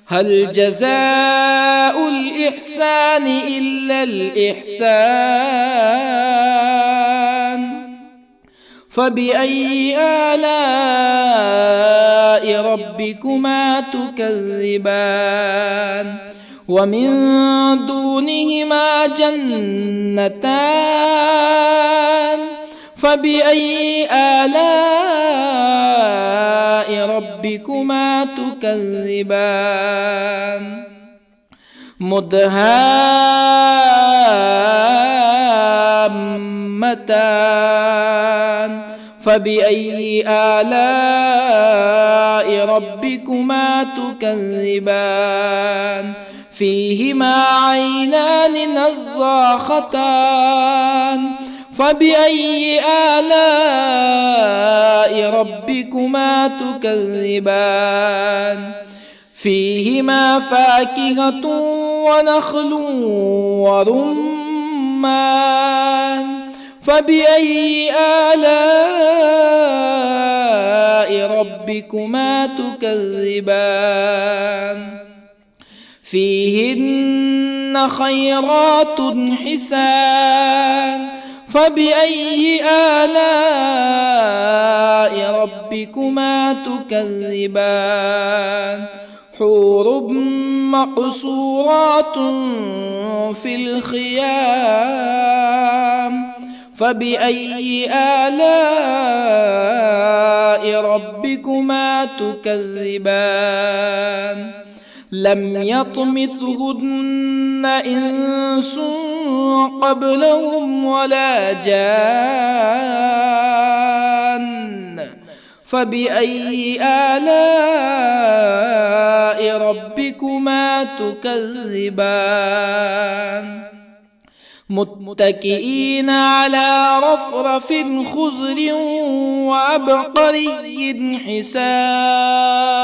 هل جزاء الإحسان إلا الإحسان فبأي آلاء ربكما تكذبان ومن دونهما جنتان فبأي آلاء ربكما تكذبان مدهامتان فبأي آلاء ربكما تكذبان فيهما عينان نضاختان فبأي آلاء ربكما تكذبان فيهما فاكهة ونخل ورمان فبأي آلاء ربكما تكذبان فيهن خيرات حسان فبأي آلاء ربكما تكذبان حور مقصورات في الخيام فبأي آلاء ربكما تكذبان لم يطمثهن إنس قبلهم ولا جان فبأي آلاء ربكما تكذبان متكئين على رفرف خضر وعبقري حسان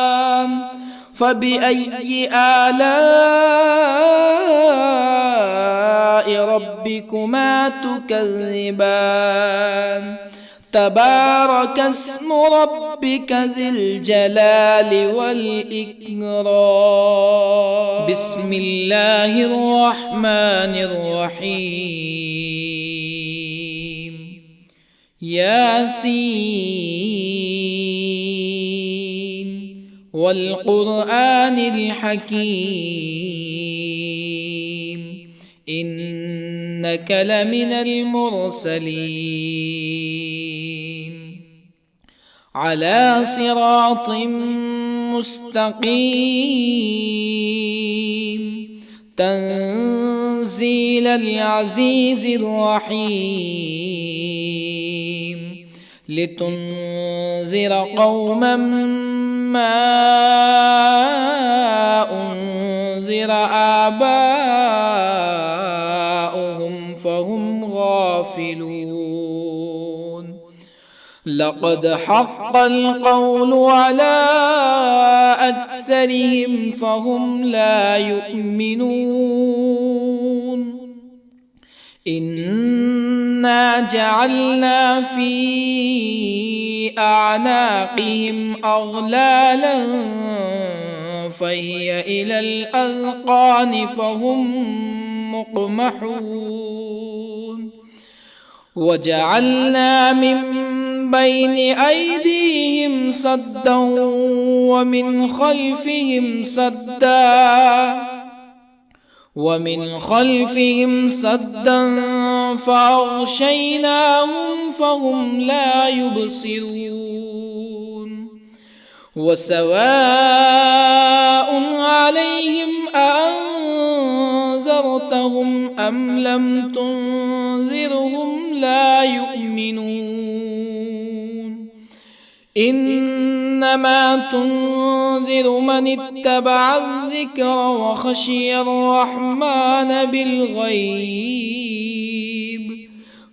فبأي آلاء ربكما تكذبان تبارك اسم ربك ذي الجلال والإكرام بسم الله الرحمن الرحيم ياسين والقرآن الحكيم إنك لمن المرسلين على صراط مستقيم تنزيل العزيز الرحيم لتنذر قوما ما أنذر آباؤهم فهم غافلون لقد حق القول على أكثرهم فهم لا يؤمنون إنا جعلنا في أعناقهم أغلالا فهي إلى الأذقان فهم مقمحون وجعلنا من بين أيديهم سدا ومن خلفهم سدا فأغشيناهم فهم لا يبصرون وسواء عليهم أأنذرتهم أم لم تنذرهم لا يؤمنون إنما تنذر من اتبع الذكر وخشي الرحمن بالغيب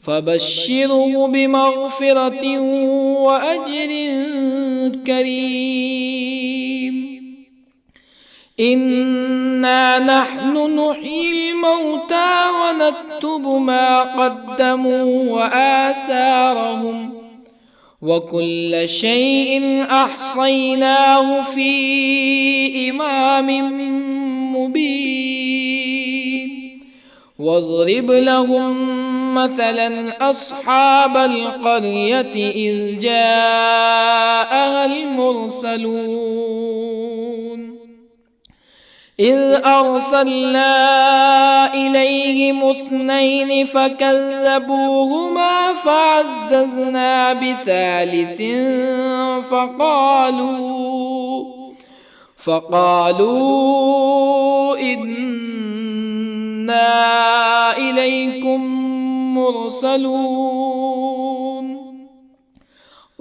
فبشره بمغفرة وأجر كريم إنا نحن نحيي الموتى ونكتب ما قدموا وآثارهم وكل شيء أحصيناه في إمام مبين واضرب لهم مثلا أصحاب القرية إذ جاءها المرسلون إذ أرسلنا إليهم اثنين فكذبوهما فعززنا بثالث فقالوا إنا إليكم مرسلون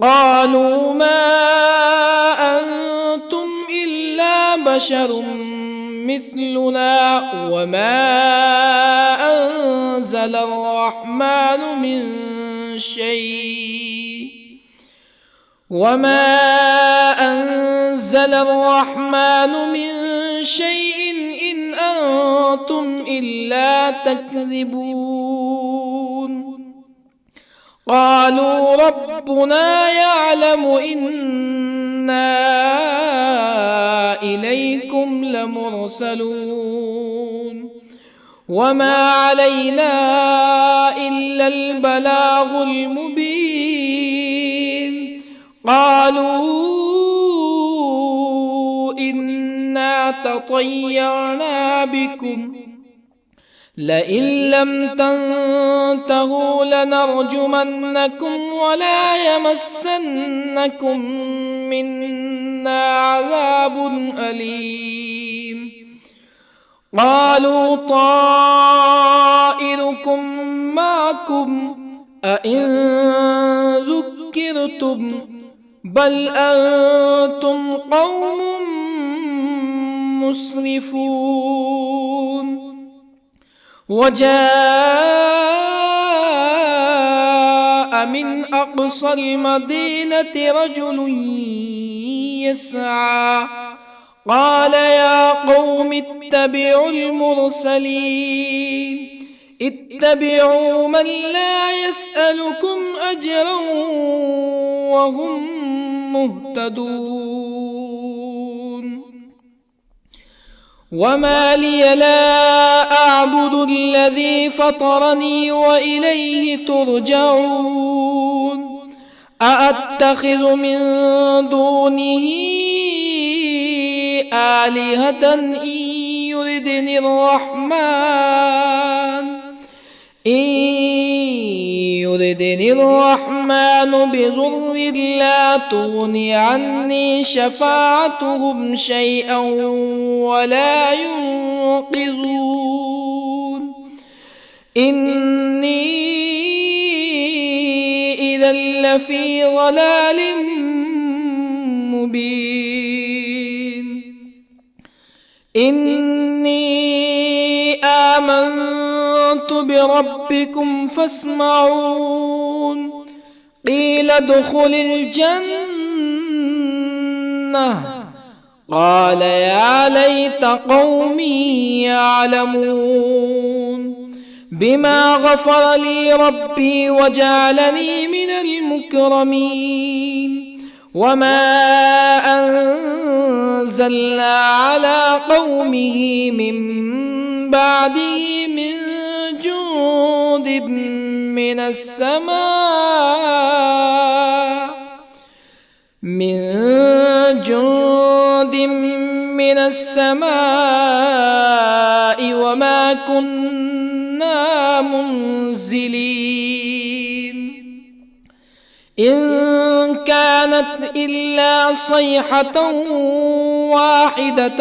قالوا ما أنتم إلا بشر مثلنا وما أنزل الرحمن من شيء إن أنتم إلا تكذبون قالوا ربنا يعلم إنا إليكم لمرسلون وما علينا إلا البلاغ المبين قالوا إنا تطيرنا بكم لئن لم تنتهوا لنرجمنكم ولا يمسنكم منا عذاب أليم قالوا طائركم معكم أئن ذكرتم بل أنتم قوم مسرفون وجاء من أقصى المدينة رجل يسعى قال يا قوم اتبعوا المرسلين اتبعوا من لا يسألكم أجرا وهم مهتدون وما لي لا أعبد الذي فطرني وإليه ترجعون أأتخذ من دونه آلهة إن يردني الرحمن بضر لا تغني عني شفاعتهم شيئا ولا ينقذون إني إذا لفي ضلال مبين إني آمنت بربكم فاسمعون قيل ادخل الجنة قال يا ليت قومي يعلمون بما غفر لي ربي وجعلني من المكرمين وما أنزلنا على قومه من بعده من جند من السماء وما كنا منزلين إن كانت إلا صيحة واحدة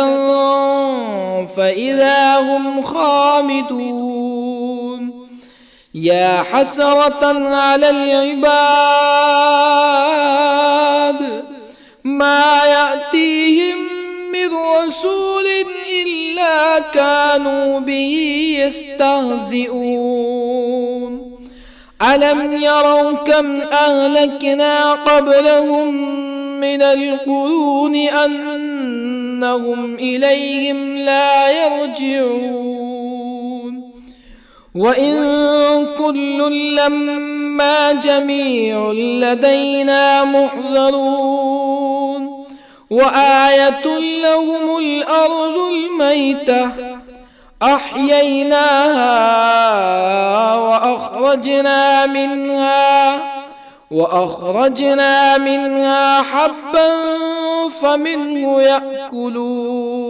فإذا هم خامدون يا حسرة على العباد ما يأتيهم من رسول إلا كانوا به يستهزئون ألم يروا كم أهلكنا قبلهم من القرون أنهم إليهم لا يرجعون وإن كل لما جميع لدينا محضرون وآية لهم الأرض الميتة أحييناها وأخرجنا منها حبا فمنه يأكلون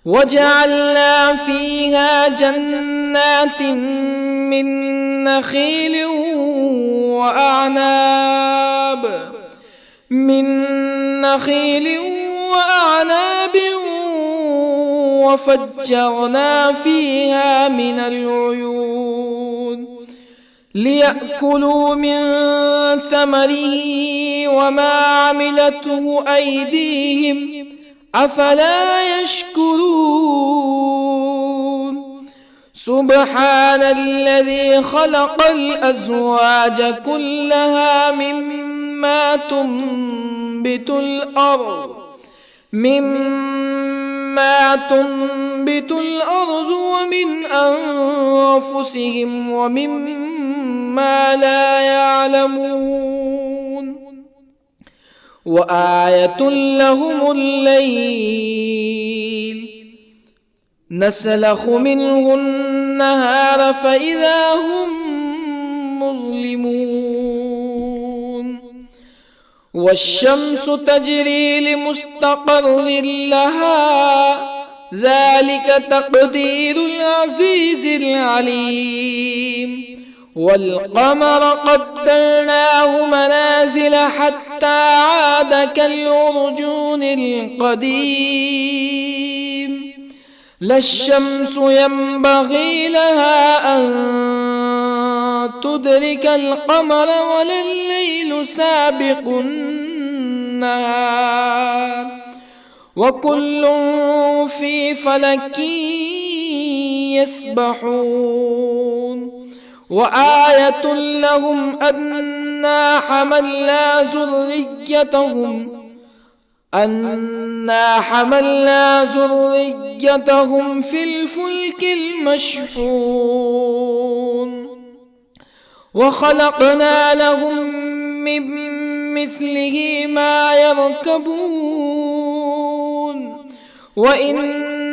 وجعلنا فيها جنات من نخيل وأعناب وفجرنا فيها من العيون ليأكلوا من ثمره وما عملته أيديهم أفلا يشكرون سبحان الذي خلق الأزواج كلها مما تنبت الأرض ومن أنفسهم ومما لا يعلمون وآية لهم الليل نسلخ منه النهار فإذا هم مظلمون والشمس تجري لمستقر لها ذلك تقدير العزيز العليم والقمر قدرناه منازل حتى عاد كالعرجون القديم لا الشمس ينبغي لها أن تدرك القمر ولا الليل سابق النهار وكل في فلك يسبحون وآية لهم أنا حملنا ذريتهم في الفلك المشحون وخلقنا لهم من مثله ما يركبون وإن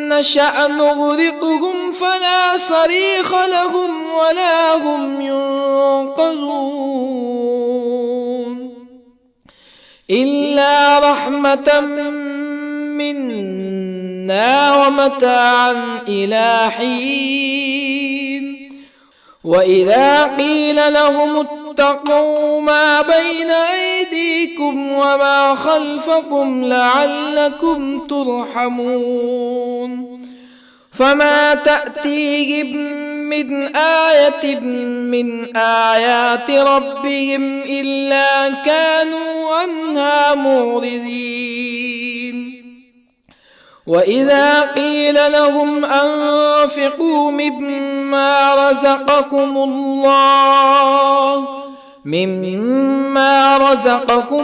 نشأ نغرقهم فلا صريخ لهم ولا هم ينقذون إلا رحمة منا ومتاعا إلى حين وإذا قيل لهم اتقوا ما بين أيديكم وما خلفكم لعلكم ترحمون فما تأتيهم من آية من آيات ربهم إلا كانوا عنها معرضين وإذا قيل لهم أنفقوا مما رزقكم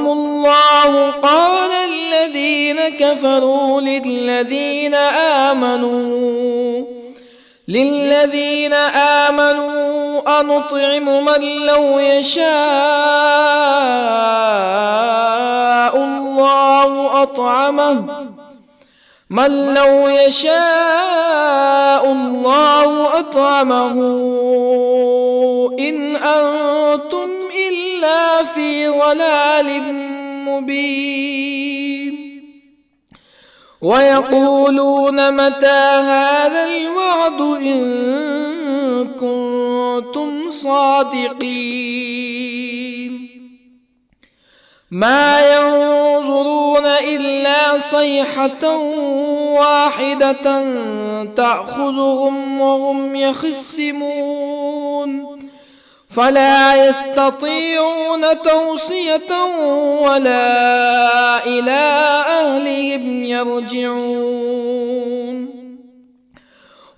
الله قال الذين كفروا للذين آمنوا أنطعم من لو يشاء الله أطعمه إن أنتم إلا في ضلال مبين ويقولون متى هذا الوعد إن كنتم صادقين ما ينظرون إلا صيحة واحدة تأخذهم وهم يخصمون فلا يستطيعون توصية ولا إلى أهلهم يرجعون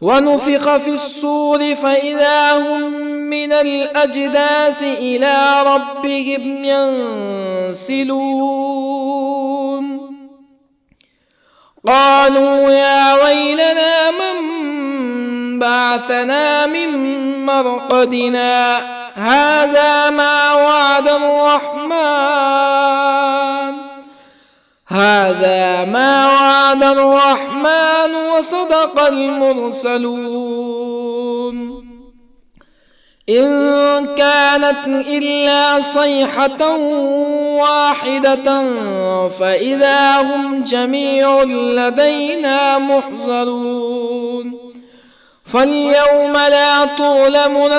ونفخ في الصور فإذا هم من الأجداث إلى ربهم ينسلون قالوا يا ويلنا من بعثنا من مرقدنا هذا ما وعد الرحمن وصدق المرسلون إن كانت إلا صيحة واحدة فإذا هم جميع لدينا محضرون فاليوم لا تظلم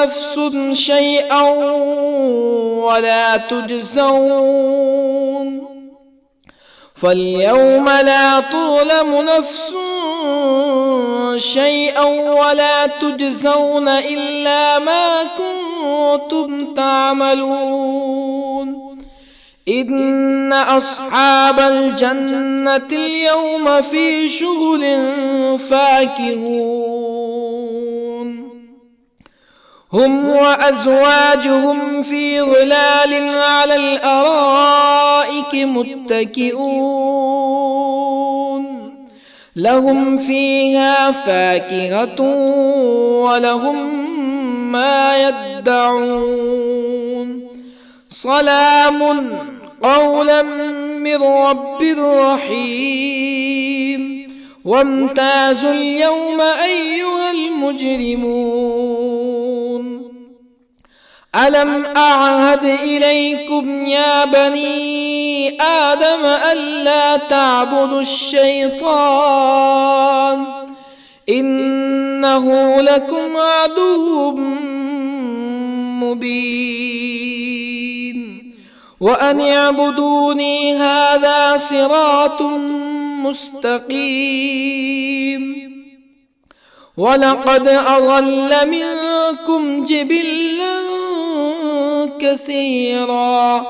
نفس شيئا ولا تجزون إلا ما كنتم تعملون إن أصحاب الجنة اليوم في شغل فاكهون هم وأزواجهم في ظلال على الأرائك متكئون لهم فيها فاكهة ولهم ما يدعون سلام قولا من رب رحيم وامتازوا اليوم أيها المجرمون ألم أعهد إليكم يا بني آدم ألا تعبدوا الشيطان إنه لكم عدو مبين وأن اعبدوني هذا صراط مستقيم ولقد أضل منكم جبلا كثيرا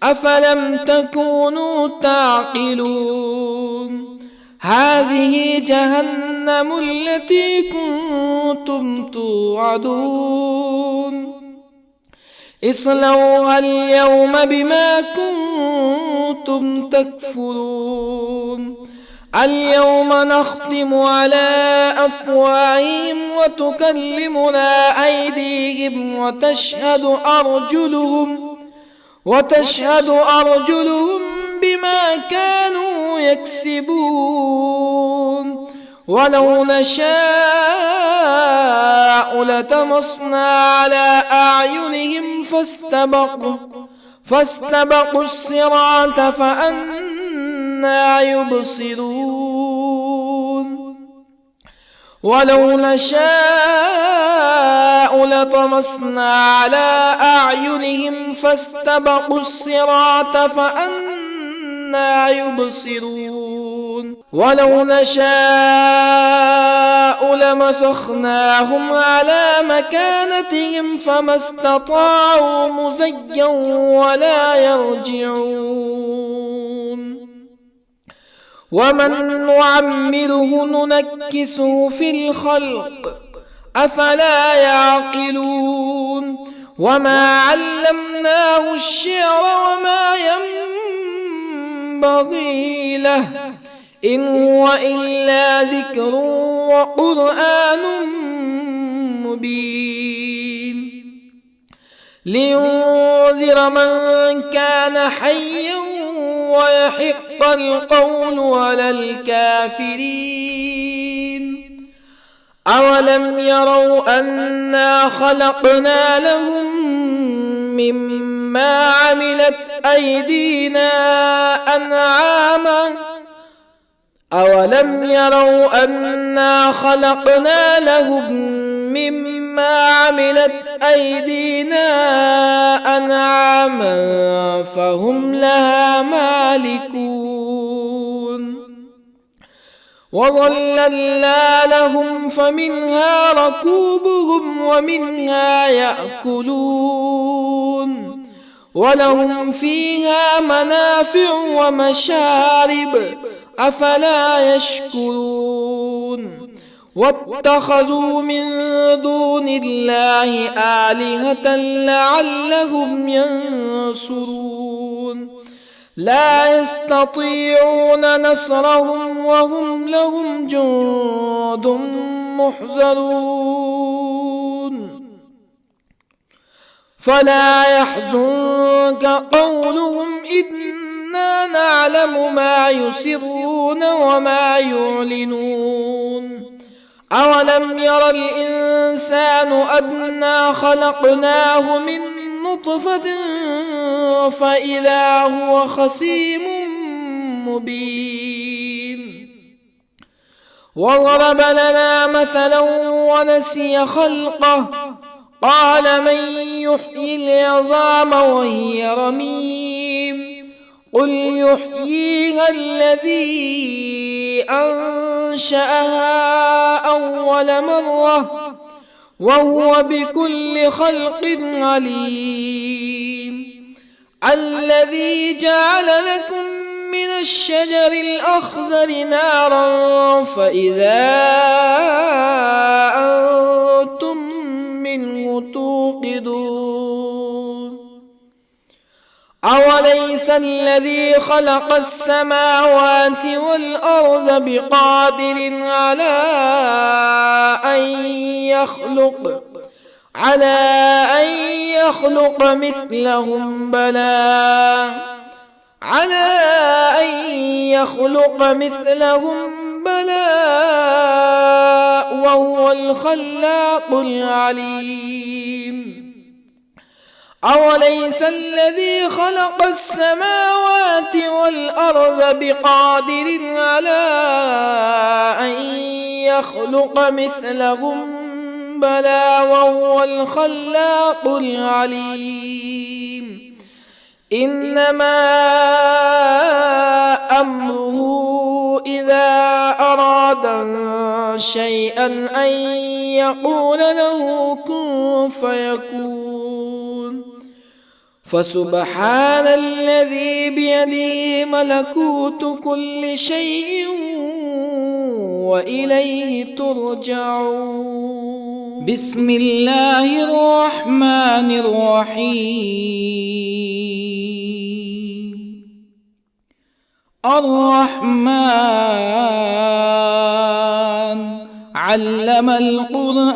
أفلم تكونوا تعقلون هذه جهنم التي كنتم توعدون اصلوها اليوم بما كنتم تكفرون اليوم نختم على أفواههم وتكلمنا أيديهم وتشهد أرجلهم بما كانوا يكسبون ولو نشاء لطمسنا على أعينهم فاستبقوا الصراط فأنى يبصرون ولو نشاء لطمسنا على أعينهم فاستبقوا الصراط فأنى يبصرون ولو نشاء لمسخناهم على مكانتهم فما استطاعوا مزيا ولا يرجعون ومن نعمره ننكسه في الخلق أفلا يعقلون وما علمناه الشعر وما ينبغي له إن هو إلا ذكر وقرآن مبين لينذر من كان حيا ويحق القول على الكافرين أولم يروا أنا خلقنا لهم مما عملت أيدينا أنعاما أولم يروا أنا خلقنا لهم مما عملت أيدينا أنعاما فهم لها مالكون وظللنا لهم فمنها ركوبهم ومنها يأكلون ولهم فيها منافع ومشارب أفلا يشكرون واتخذوا من دون الله آلهة لعلهم ينصرون لا يستطيعون نصرهم وهم لهم جند محضرون فلا يحزنك قولهم إنا نعلم ما يسرون وما يعلنون أولم ير الإنسان أنا خلقناه من نطفة فإذا هو خصيم مبين وضرب لنا مثلا ونسي خلقه قال من يحيي العظام وهي رميم قل يحييها الذي أنشأها أول مرة وهو بكل خلق عليم الذي جعل لكم من الشجر الأخضر نارا فإذا أنتم منه توقدون أوليس الذي خلق السماوات والأرض بقادر على أن يخلق مثلهم بلى وهو الخلاق العليم أوليس الذي خلق السماوات والأرض بقادر على أن يخلق مثلهم بلى وهو الخلاق العليم إنما أمره إذا أراد شيئا أن يقول له كن فيكون فسبحان الذي بيده ملكوت كل شيء وإليه ترجعون. بسم الله الرحمن الرحيم. الرحمن علم القرآن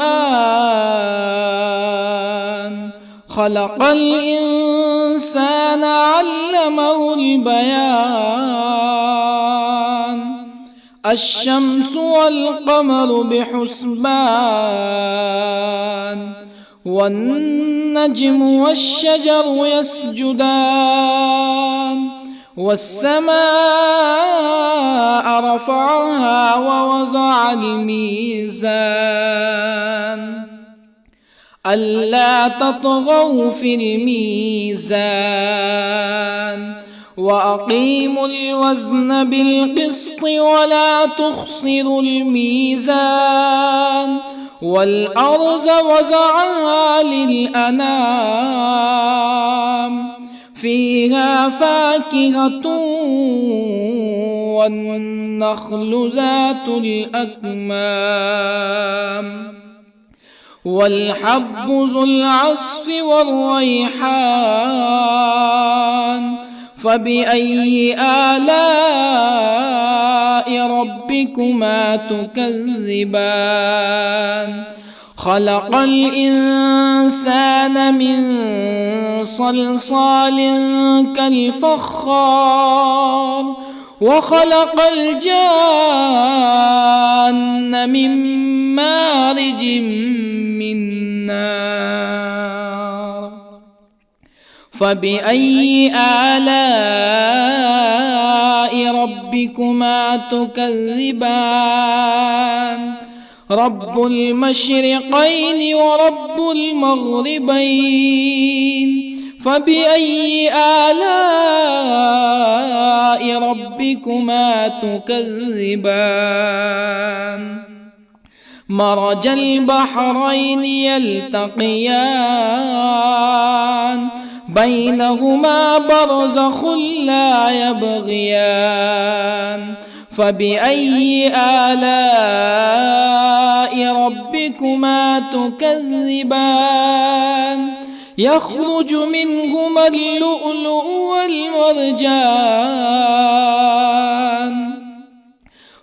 خلق الإنسان علمه البيان الشمس والقمر بحسبان والنجم والشجر يسجدان والسماء رفعها ووضع الميزان ألا تطغوا في الميزان وأقيموا الوزن بالقسط ولا تخسروا الميزان والأرض وضعها للأنام فيها فاكهة والنخل ذات الأكمام والحب ذو العصف والريحان فبأي آلاء ربكما تكذبان خلق الإنسان من صلصال كالفخار وخلق الجان من مارج من نار فبأي آلاء ربكما تكذبان رب المشرقين ورب المغربين فبأي آلاء ربكما تكذبان مرج البحرين يلتقيان بينهما برزخ لا يبغيان فبأي آلاء ربكما تكذبان يخرج منهما اللؤلؤ والمرجان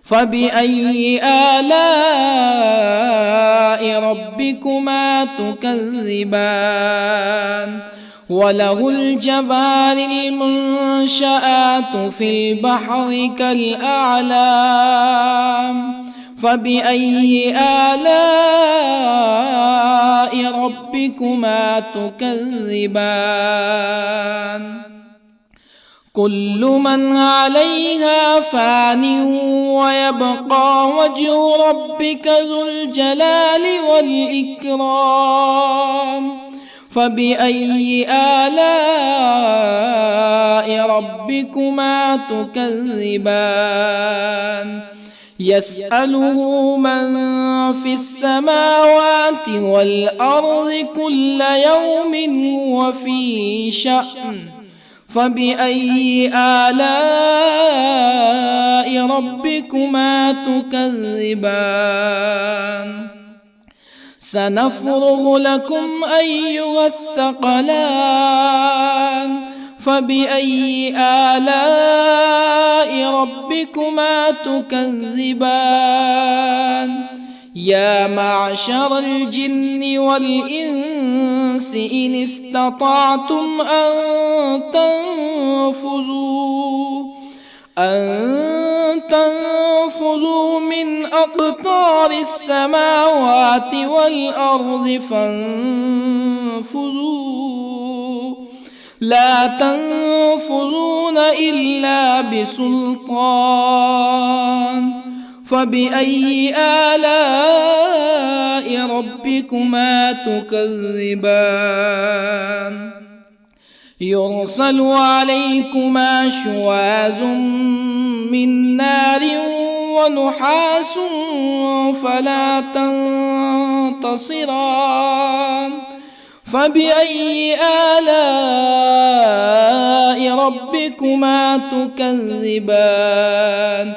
فبأي آلاء ربكما تكذبان وله الجوار المنشآت في البحر كالأعلام فبأي آلاء ربكما تكذبان كل من عليها فان ويبقى وجه ربك ذو الجلال والإكرام فبأي آلاء ربكما تكذبان يسأله من في السماوات والأرض كل يوم هو في شأن فبأي آلاء ربكما تكذبان سنفرغ لكم أيها الثقلان فبأي آلاء ربكما تكذبان يا معشر الجن والإنس إن استطعتم أن تنفذوا من أقطار السماوات والأرض فانفذوا لا تنفذون إلا بسلطان فبأي آلاء ربكما تكذبان يرسل عليكما شواظ من نار ونحاس فلا تنتصران فبأي آلاء ربكما تكذبان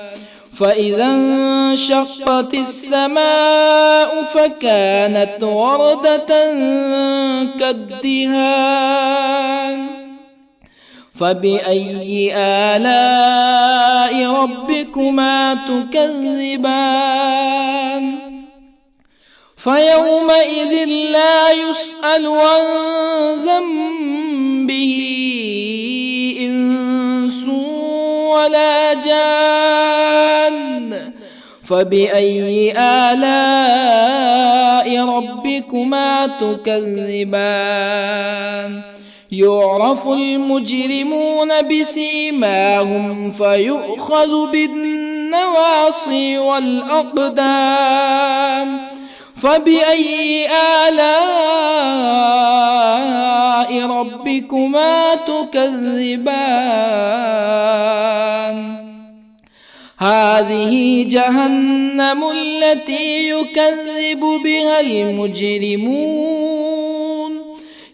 فإذا انشقت السماء فكانت وردة كالدهان فبأي آلاء ربكما تكذبان فيومئذ لا يسأل عن ذنبه إنس ولا جان فبأي آلاء ربكما تكذبان يعرف المجرمون بسيماهم فيؤخذ بالنواصي والأقدام فبأي آلاء ربكما تكذبان هذه جهنم التي يكذب بها المجرمون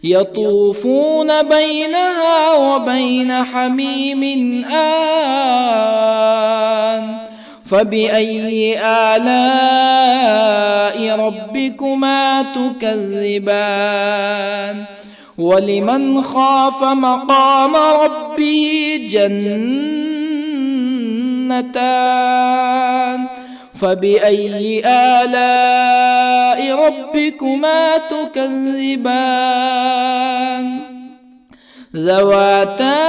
يطوفون بينها وبين حميم آن فبأي آلاء ربكما تكذبان ولمن خاف مقام ربه جنتان فبأي آلاء ربكما تكذبان ذواتا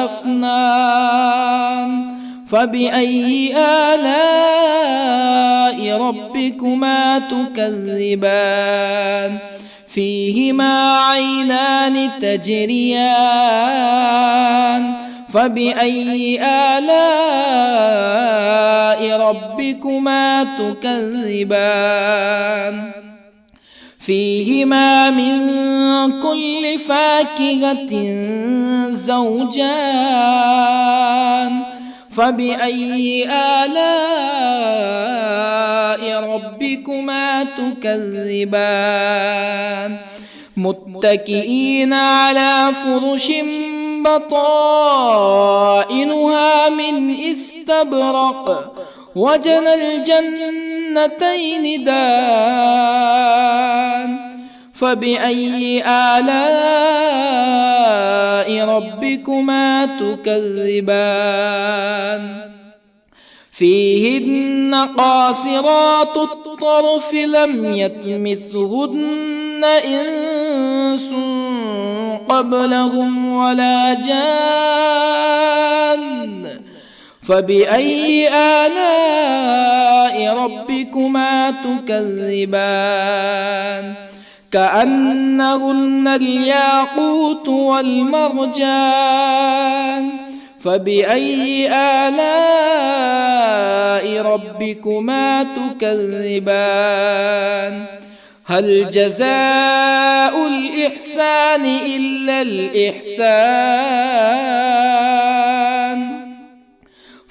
أفنان فبأي آلاء ربكما تكذبان فيهما عينان تجريان فبأي آلاء ربكما تكذبان فيهما من كل فاكهة زوجان فبأي آلاء ربكما تكذبان متكئين على فرش بطائنها من استبرق وجنى الجنتين دان فبأي آلاء ربكما تكذبان فيهن قاصرات الطرف لم يطمثهن إنس قبلهم ولا جان فبأي آلاء ربكما تكذبان كأنهن الياقوت والمرجان فبأي آلاء ربكما تكذبان هل جزاء الإحسان إلا الإحسان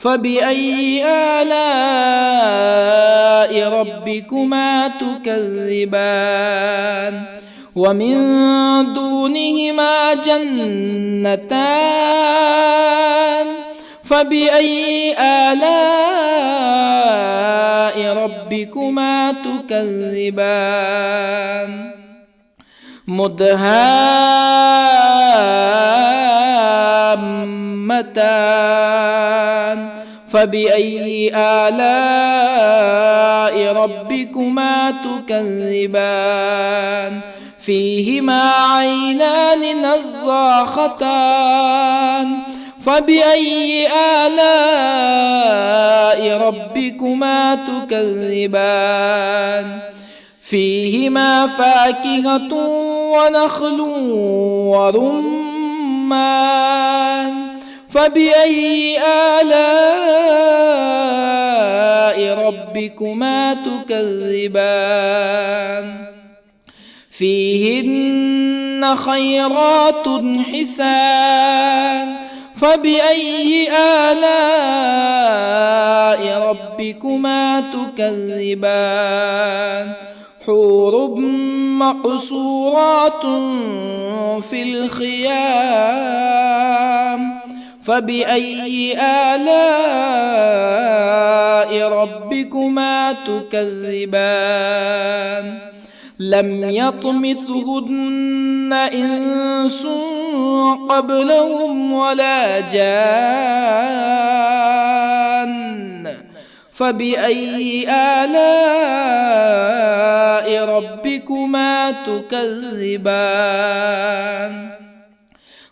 فبأي آلاء ربكما تكذبان ومن دونهما جنتان فبأي آلاء ربكما تكذبان مدهامتان فبأي آلاء ربكما تكذبان فيهما عينان نضاختان فبأي آلاء ربكما تكذبان فيهما فاكهة ونخل ورمان فبأي آلاء ربكما تكذبان فيهن خيرات حسان فبأي آلاء ربكما تكذبان حور مقصورات في الخيام فبأي آلاء ربكما تكذبان لم يطمثهن إنس قبلهم ولا جان فبأي آلاء ربكما تكذبان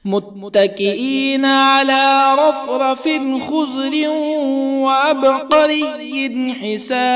متكئين على رفرف خضر وعبقري حسان